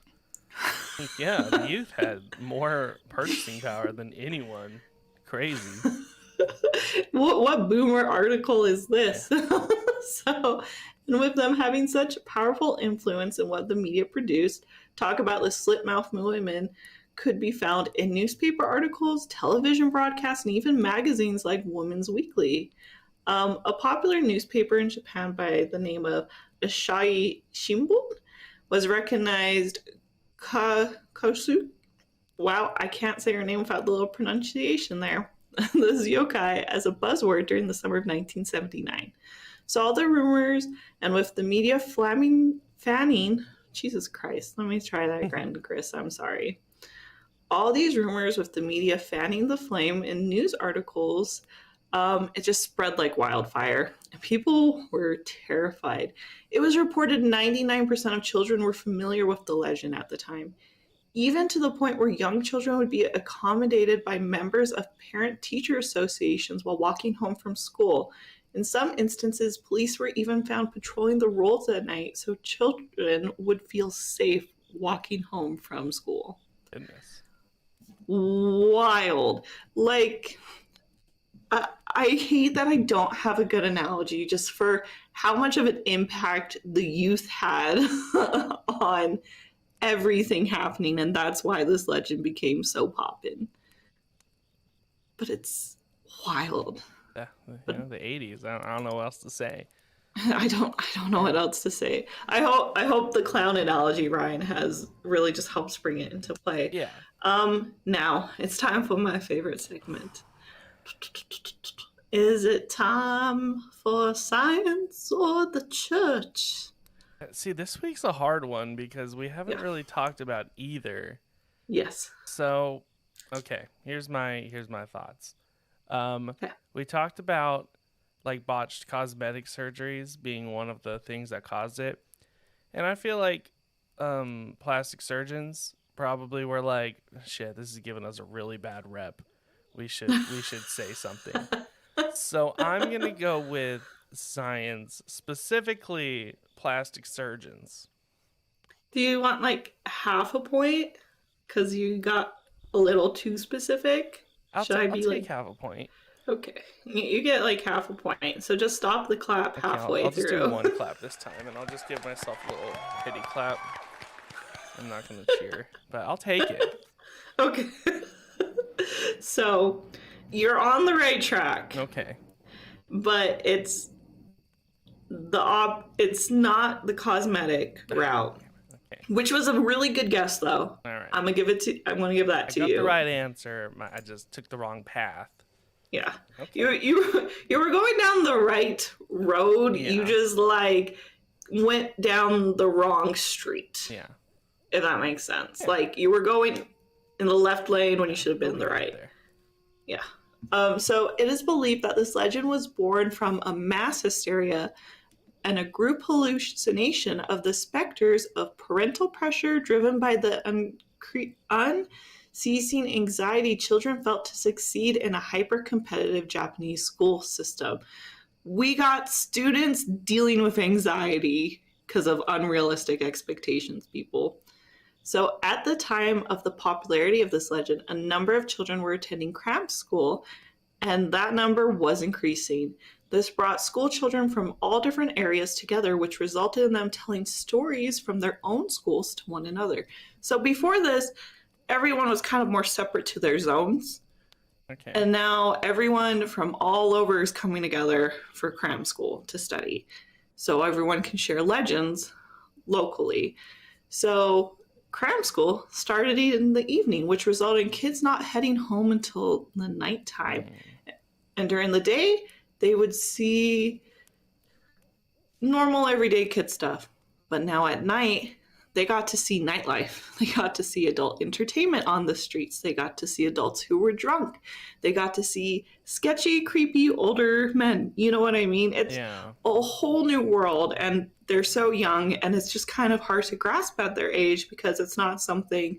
Yeah, the youth had more purchasing power than anyone. Crazy. What boomer article is this? Yeah. So, and with them having such powerful influence in what the media produced, talk about the slit-mouthed women could be found in newspaper articles, television broadcasts, and even magazines like Women's Weekly. A popular newspaper in Japan by the name of Asahi Shimbun was recognized Kosu. Wow, I can't say her name without the little pronunciation there. This yokai as a buzzword during the summer of 1979. So all the rumors and with the media fanning, Jesus Christ, let me try that again, Chris, I'm sorry. All these rumors with the media fanning the flame in news articles, it just spread like wildfire. And people were terrified. It was reported 99% of children were familiar with the legend at the time, even to the point where young children would be accommodated by members of parent-teacher associations while walking home from school. In some instances, police were even found patrolling the roads at night so children would feel safe walking home from school. Goodness. Wild. Like, I hate that I don't have a good analogy just for how much of an impact the youth had on everything happening, and that's why this legend became so poppin'. But it's wild. Yeah, the 80s. I don't know what else to say. I don't know what else to say. I hope the clown analogy Ryan has really just helps bring it into play. Yeah. Now it's time for my favorite segment. Is it time for science or the church? See, this week's a hard one because we haven't really talked about either. Yes. So, okay, here's my thoughts. We talked about like botched cosmetic surgeries being one of the things that caused it. And I feel like plastic surgeons probably were like, shit, this is giving us a really bad rep. We should say something. So I'm going to go with science, specifically plastic surgeons. Do you want like half a point? Because you got a little too specific. I'll take half a point. Okay, you get like half a point. So just stop the clap halfway I'll through. I'll just do one clap this time, and I'll just give myself a little pity clap. I'm not going to cheer, but I'll take it. Okay. So you're on the right track. Okay. But it's It's not the cosmetic route, Okay. Which was a really good guess, though. All right. I'm gonna give that to you. I got the right answer. I just took the wrong path. Yeah. Okay. You were going down the right road. Yeah. You just like went down the wrong street. Yeah. If that makes sense. Yeah. Like you were going in the left lane when you should have been in the right. There. Yeah. So it is believed that this legend was born from a mass hysteria and a group hallucination of the specters of parental pressure driven by the unceasing anxiety children felt to succeed in a hyper-competitive Japanese school system. We got students dealing with anxiety because of unrealistic expectations, people. So at the time of the popularity of this legend, a number of children were attending cram school, and that number was increasing. This brought school children from all different areas together, which resulted in them telling stories from their own schools to one another. So before this, everyone was kind of more separate to their zones. Okay. And now everyone from all over is coming together for cram school to study. So everyone can share legends locally. So cram school started in the evening, which resulted in kids not heading home until the nighttime. And during the day, they would see normal everyday kid stuff. But now at night, they got to see nightlife. They got to see adult entertainment on the streets. They got to see adults who were drunk. They got to see sketchy, creepy, older men. You know what I mean? It's a whole new world, and they're so young, and it's just kind of hard to grasp at their age because it's not something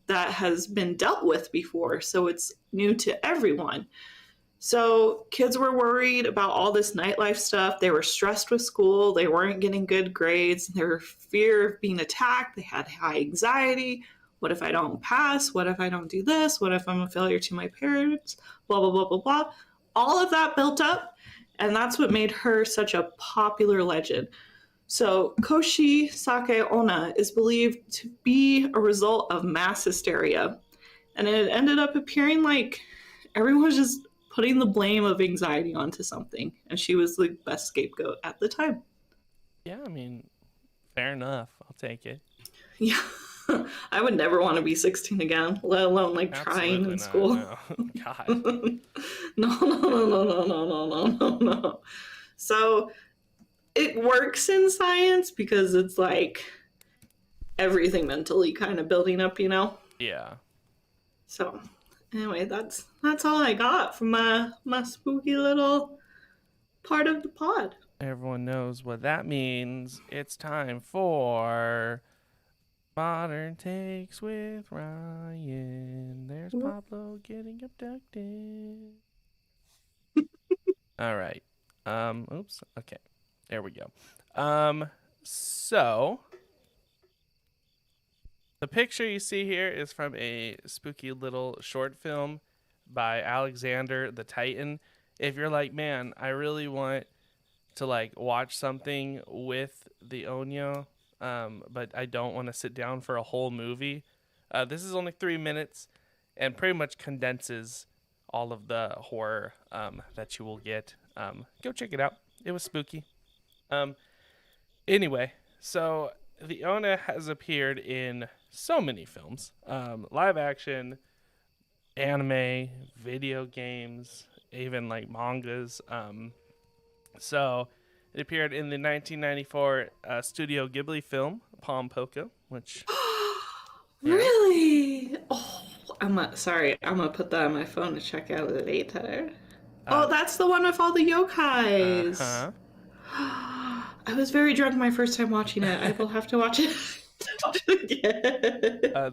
that has been dealt with before. So it's new to everyone. So kids were worried about all this nightlife stuff. They were stressed with school. They weren't getting good grades. They were fear of being attacked. They had high anxiety. What if I don't pass? What if I don't do this? What if I'm a failure to my parents? Blah, blah, blah, blah, blah. All of that built up, and that's what made her such a popular legend. So Kuchisake-Onna is believed to be a result of mass hysteria. And it ended up appearing like everyone was just putting the blame of anxiety onto something, and she was the best scapegoat at the time. Yeah, I mean, fair enough. I'll take it. Yeah. I would never want to be 16 again, let alone like trying in school. No. God. No. So it works in science because it's like everything mentally kind of building up, you know? Yeah. So anyway, that's all I got from my spooky little part of the pod. Everyone knows what that means. It's time for Modern Takes with Ryan. There's Pablo getting abducted. All right. Oops. Okay. There we go. So the picture you see here is from a spooky little short film by Alexander the Titan. If you're like, man, I really want to like watch something with the Onyo, but I don't want to sit down for a whole movie, this is only 3 minutes and pretty much condenses all of the horror that you will get. Go check it out. It was spooky. Anyway, so the Onna has appeared in so many films, live action, anime, video games, even like mangas. So it appeared in the 1994 Studio Ghibli film Palm Poco, which really? Oh, I'm gonna put that on my phone to check out it later. Oh, that's the one with all the yokais. I was very drunk my first time watching it. I will have to watch it.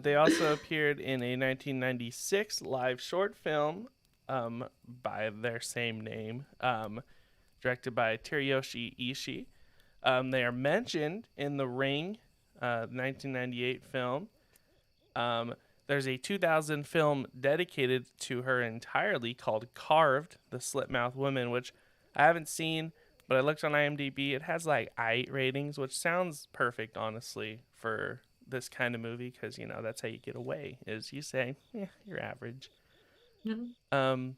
They also appeared in a 1996 live short film by their same name, directed by Teruyoshi Ishii. They are mentioned in The Ring, 1998 film. There's a 2000 film dedicated to her entirely called Carved, the Slipmouth Woman, which I haven't seen, but I looked on IMDb. It has like 8 ratings, which sounds perfect, honestly, for this kind of movie, because, you know, that's how you get away, is you say, yeah, you're average. Mm-hmm.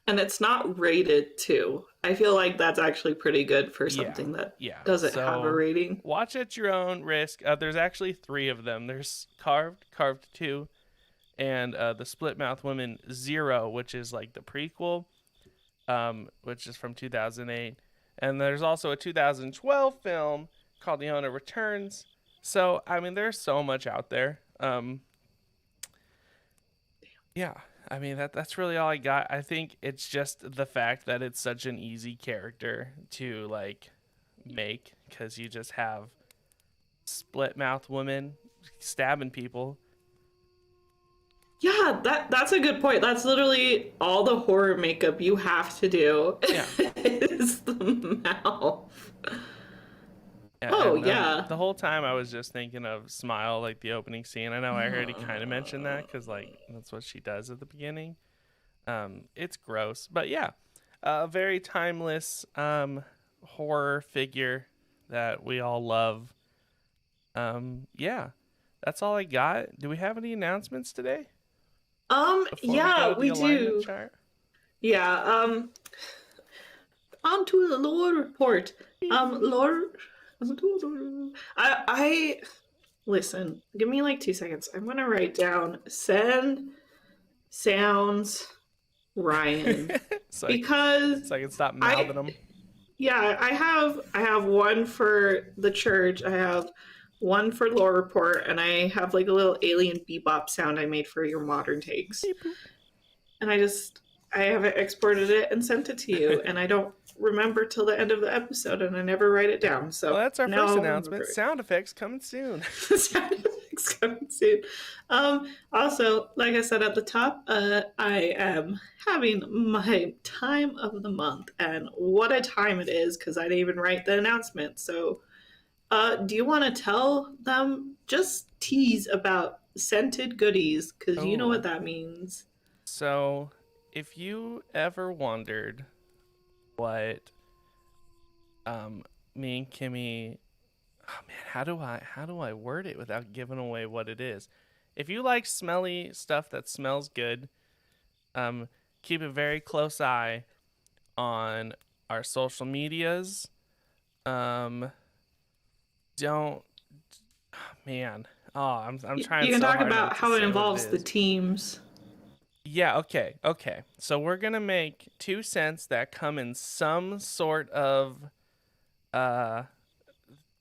And it's not rated too. I feel like that's actually pretty good for something that doesn't have a rating. Watch at your own risk. There's actually 3 of them. There's Carved 2, and the Split Mouth Woman 0, which is like the prequel, which is from 2008. And there's also a 2012 film called The Owner Returns. So, I mean, there's so much out there. Yeah, I mean, that's really all I got. I think it's just the fact that it's such an easy character to, like, make, because you just have split mouth women stabbing people. Yeah, that's a good point. That's literally all the horror makeup you have to do. Yeah. Is the mouth. Yeah. The whole time I was just thinking of Smile, like the opening scene. I know I already kind of mentioned that because, like, that's what she does at the beginning. It's gross, but yeah, a very timeless horror figure that we all love. Yeah, that's all I got. Do we have any announcements today? Yeah, we do. Chart? Yeah, on to the lore report. Lore. I listen. Give me like 2 seconds. I'm gonna write down send sounds Ryan because so I can stop mouthing them. Yeah, I have one for the church. I have one for lore report, and I have like a little alien bebop sound I made for your modern takes. And I haven't exported it and sent it to you, and I don't remember till the end of the episode, and I never write it down. So that's our first announcement. Sound effects coming soon. Sound effects coming soon. Also, like I said at the top, I am having my time of the month, and what a time it is, because I didn't even write the announcement. So do you want to tell them, just tease about scented goodies, because you know what that means. So if you ever wondered what me and Kimmy, oh man, how do I word it without giving away what it is? If you like smelly stuff that smells good, keep a very close eye on our social medias. I'm trying. You can talk about how it involves the teams. Yeah, okay. So we're going to make 2 scents that come in some sort of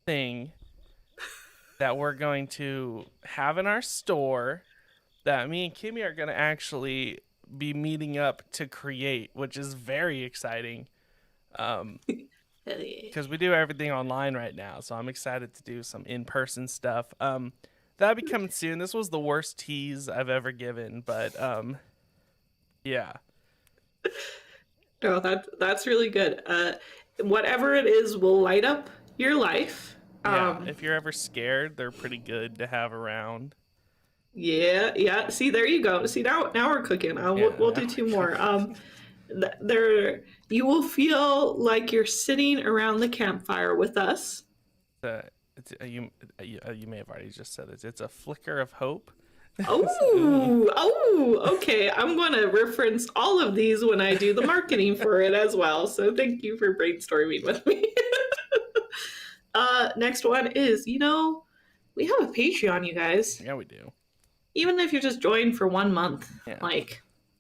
thing that we're going to have in our store that me and Kimmy are going to actually be meeting up to create, which is very exciting. Because we do everything online right now, so I'm excited to do some in-person stuff. That'll be coming soon. This was the worst tease I've ever given, but yeah. No, that's really good. Whatever it is will light up your life. Yeah, if you're ever scared, they're pretty good to have around. Yeah. See, there you go. See, now we're cooking. We'll do 2 more. You will feel like you're sitting around the campfire with us. You may have already just said it. It's a flicker of hope. Okay. I'm going to reference all of these when I do the marketing for it as well. So thank you for brainstorming with me. Next one is, we have a Patreon, you guys. Yeah, we do. Even if you just join for 1 month,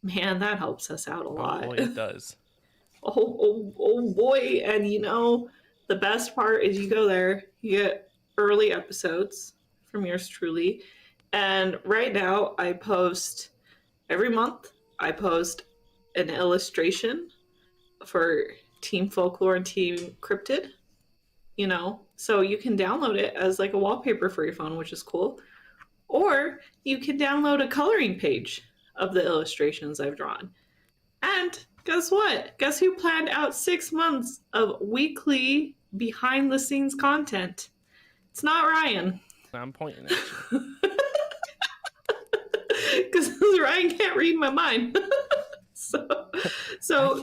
man, that helps us out a lot. Oh boy, it does. oh boy. And the best part is you go there, you get early episodes from yours truly. And right now I post every month, I post an illustration for Team Folklore and Team Cryptid, so you can download it as like a wallpaper for your phone, which is cool. Or you can download a coloring page of the illustrations I've drawn. And guess what? Guess who planned out 6 months of weekly behind the scenes content? It's not Ryan. I'm pointing at you. Because Ryan can't read my mind. so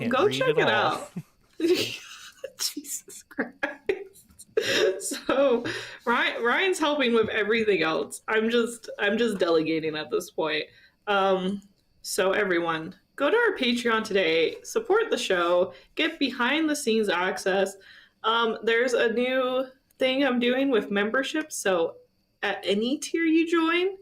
go check it out. Jesus Christ. So Ryan's helping with everything else. I'm just delegating at this point. So everyone, go to our Patreon today, support the show, get behind the scenes access. There's a new thing I'm doing with membership, so at any tier you join,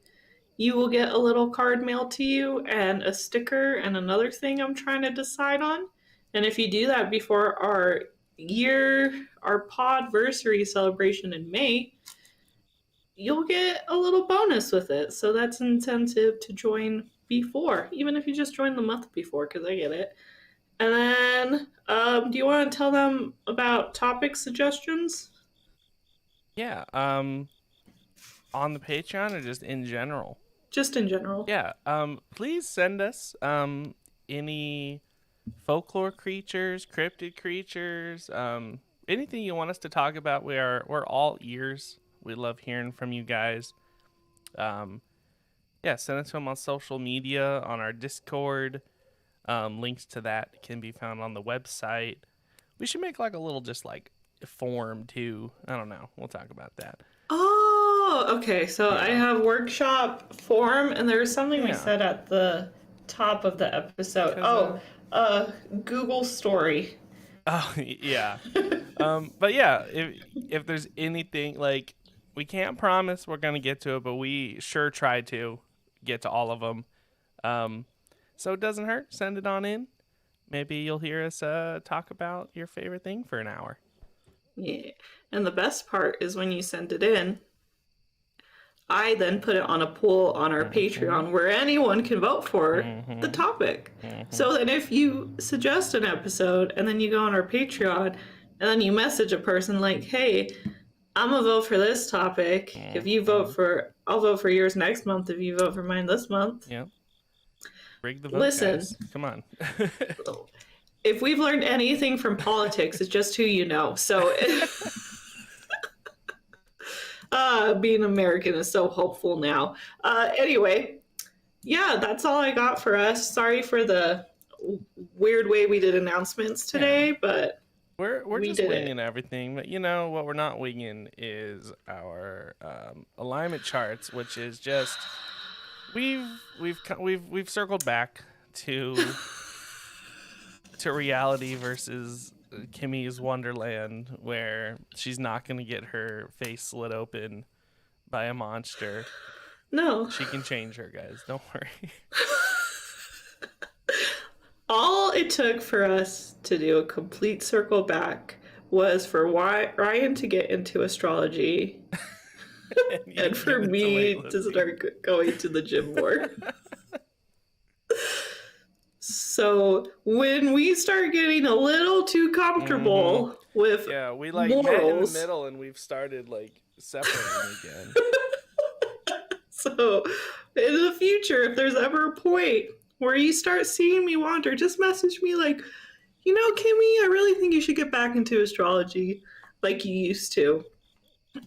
you will get a little card mailed to you and a sticker and another thing I'm trying to decide on. And if you do that before our podversary celebration in May, you'll get a little bonus with it. So that's an incentive to join before, even if you just join the month before, because I get it. And then, do you want to tell them about topic suggestions? Yeah. On the Patreon or just in general? Just in general. Yeah. Please send us any folklore creatures, cryptid creatures, anything you want us to talk about. We're all ears. We love hearing from you guys. Yeah, send it to them on social media, on our Discord. Links to that can be found on the website. We should make like a little just like form too. I don't know. We'll talk about that. Oh, okay. So yeah. I have workshop form, and there was something we said at the top of the episode. Google story. Oh yeah. But yeah, if there's anything, like, we can't promise we're gonna get to it, but we sure try to get to all of them. So it doesn't hurt. Send it on in. Maybe you'll hear us talk about your favorite thing for an hour. Yeah. And the best part is when you send it in, I then put it on a poll on our Patreon where anyone can vote for the topic. So then if you suggest an episode and then you go on our Patreon and then you message a person like, hey, I'm gonna vote for this topic. If you vote for, I'll vote for yours next month if you vote for mine this month. Yeah. Rig the vote, listen, guys. Come on. If we've learned anything from politics, it's just who you know. So being American is so hopeful now. Anyway, yeah, that's all I got for us. Sorry for the weird way we did announcements today, but we're just winging everything. But you know what we're not winging is our alignment charts, which is just we've circled back to reality versus Kimmy's Wonderland, where she's not going to get her face slit open by a monster. No. She can change her, guys. Don't worry. All it took for us to do a complete circle back was for Ryan to get into astrology and for me to start going to the gym more. So when we start getting a little too comfortable with we like morals, met in the middle and we've started like separating again. So in the future, if there's ever a point where you start seeing me wander, just message me like, you know, Kimmy, I really think you should get back into astrology like you used to.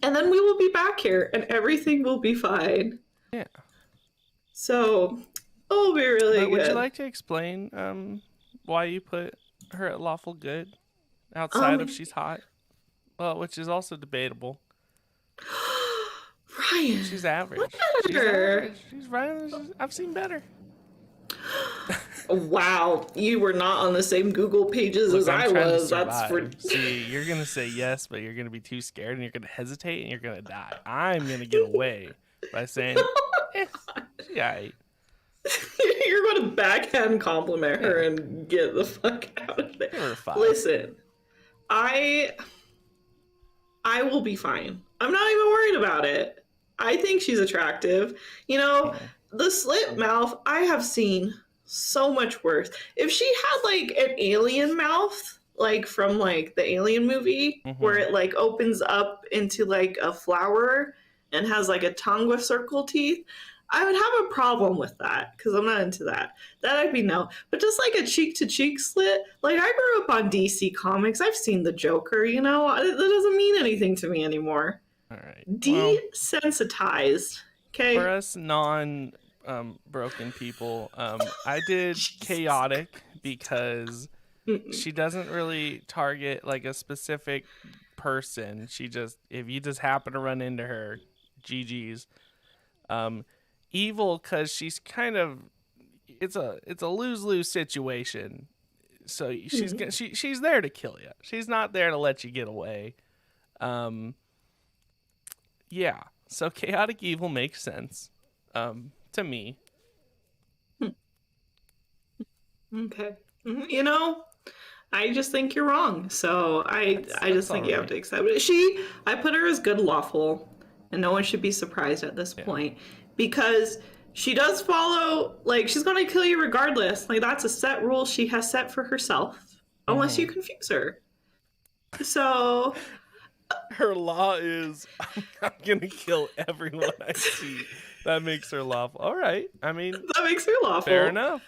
And then we will be back here and everything will be fine. Yeah. So it'll be really good. Would you like to explain why you put her at lawful good outside of she's hot? Well, which is also debatable. Ryan. She's average. She's Ryan. I've seen better. Wow, you were not on the same Google pages as I was. That's for... See, you're gonna say yes, but you're gonna be too scared and you're gonna hesitate and you're gonna die. I'm gonna get away by saying, yeah. You're going to backhand compliment her and get the fuck out of there. Listen, I will be fine. I'm not even worried about it. I think she's attractive. You know, the slit mouth, I have seen so much worse. If she had like an alien mouth, like from like the Alien movie, where it like opens up into like a flower and has like a tongue with circle teeth, I would have a problem with that because I'm not into that. That I'd be no. But just like a cheek-to-cheek slit, like I grew up on DC Comics. I've seen the Joker, you know? That doesn't mean anything to me anymore. All right. Desensitized. Okay? For us broken people, I did chaotic because she doesn't really target like a specific person. She just, if you just happen to run into her, GG's. Evil because she's kind of it's a lose-lose situation. So she's there to kill you. She's not there to let you get away. Yeah. So chaotic evil makes sense to me. Okay. You know, I just think you're wrong. So I just think you have to accept it. I put her as good lawful, and no one should be surprised at this point, because she does follow, like, she's going to kill you regardless. Like, that's a set rule she has set for herself, unless you confuse her. So her law is, I'm going to kill everyone I see. That makes her lawful. All right. I mean, that makes her lawful. Fair enough.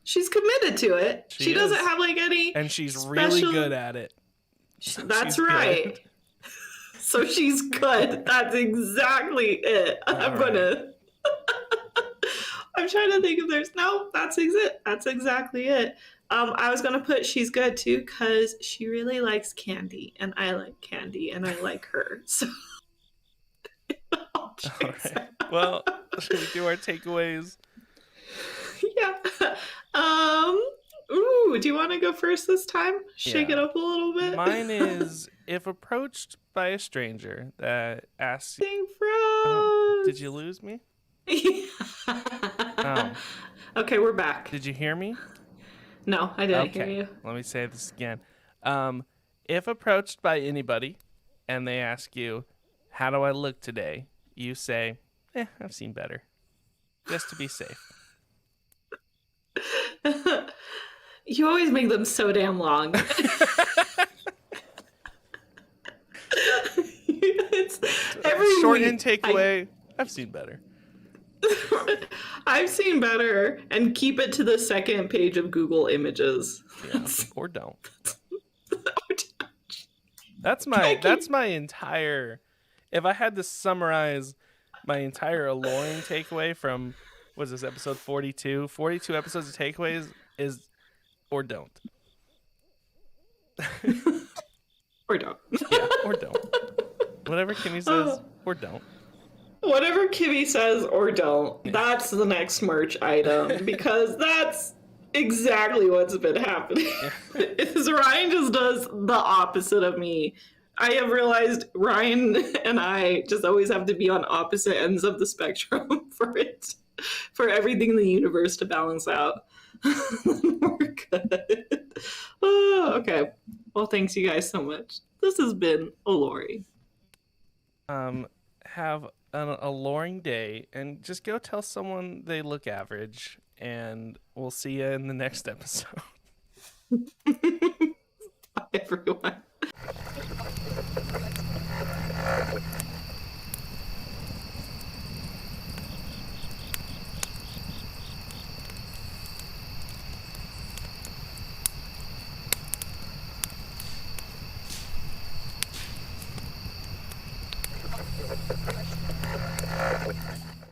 She's committed to it. She doesn't have like any, and she's really good at it. That's right. Good. So she's good. That's exactly it. I'm trying to think if there's that's it. That's exactly it. I was gonna put she's good too because she really likes candy, and I like candy, and I like her. So all right. Well, should we do our takeaways? Yeah. Ooh, do you want to go first this time? Shake it up a little bit. Mine is, if approached by a stranger that asks you, oh, did you lose me? Okay, we're back. Did you hear me? No, I didn't hear you. Let me say this again. If approached by anybody and they ask you, how do I look today? You say, I've seen better. Just to be safe. You always make them so damn long. It's every short and takeaway. I've seen better. I've seen better, and keep it to the second page of Google Images. Yeah, or don't. That's my entire. If I had to summarize my entire Aloreing takeaway from, was this episode 42? 42 episodes of takeaways is, or don't. Or don't. Yeah, or don't. Whatever Kimmy says, or don't. Whatever Kimmy says or don't, that's the next merch item, because that's exactly what's been happening. Is Ryan just does the opposite of me. I have realized Ryan and I just always have to be on opposite ends of the spectrum for everything in the universe to balance out. We're good. Oh, okay. Well, thanks you guys so much. This has been Aloreing. Have an Aloreing day, and just go tell someone they look average, and we'll see you in the next episode. Bye, everyone.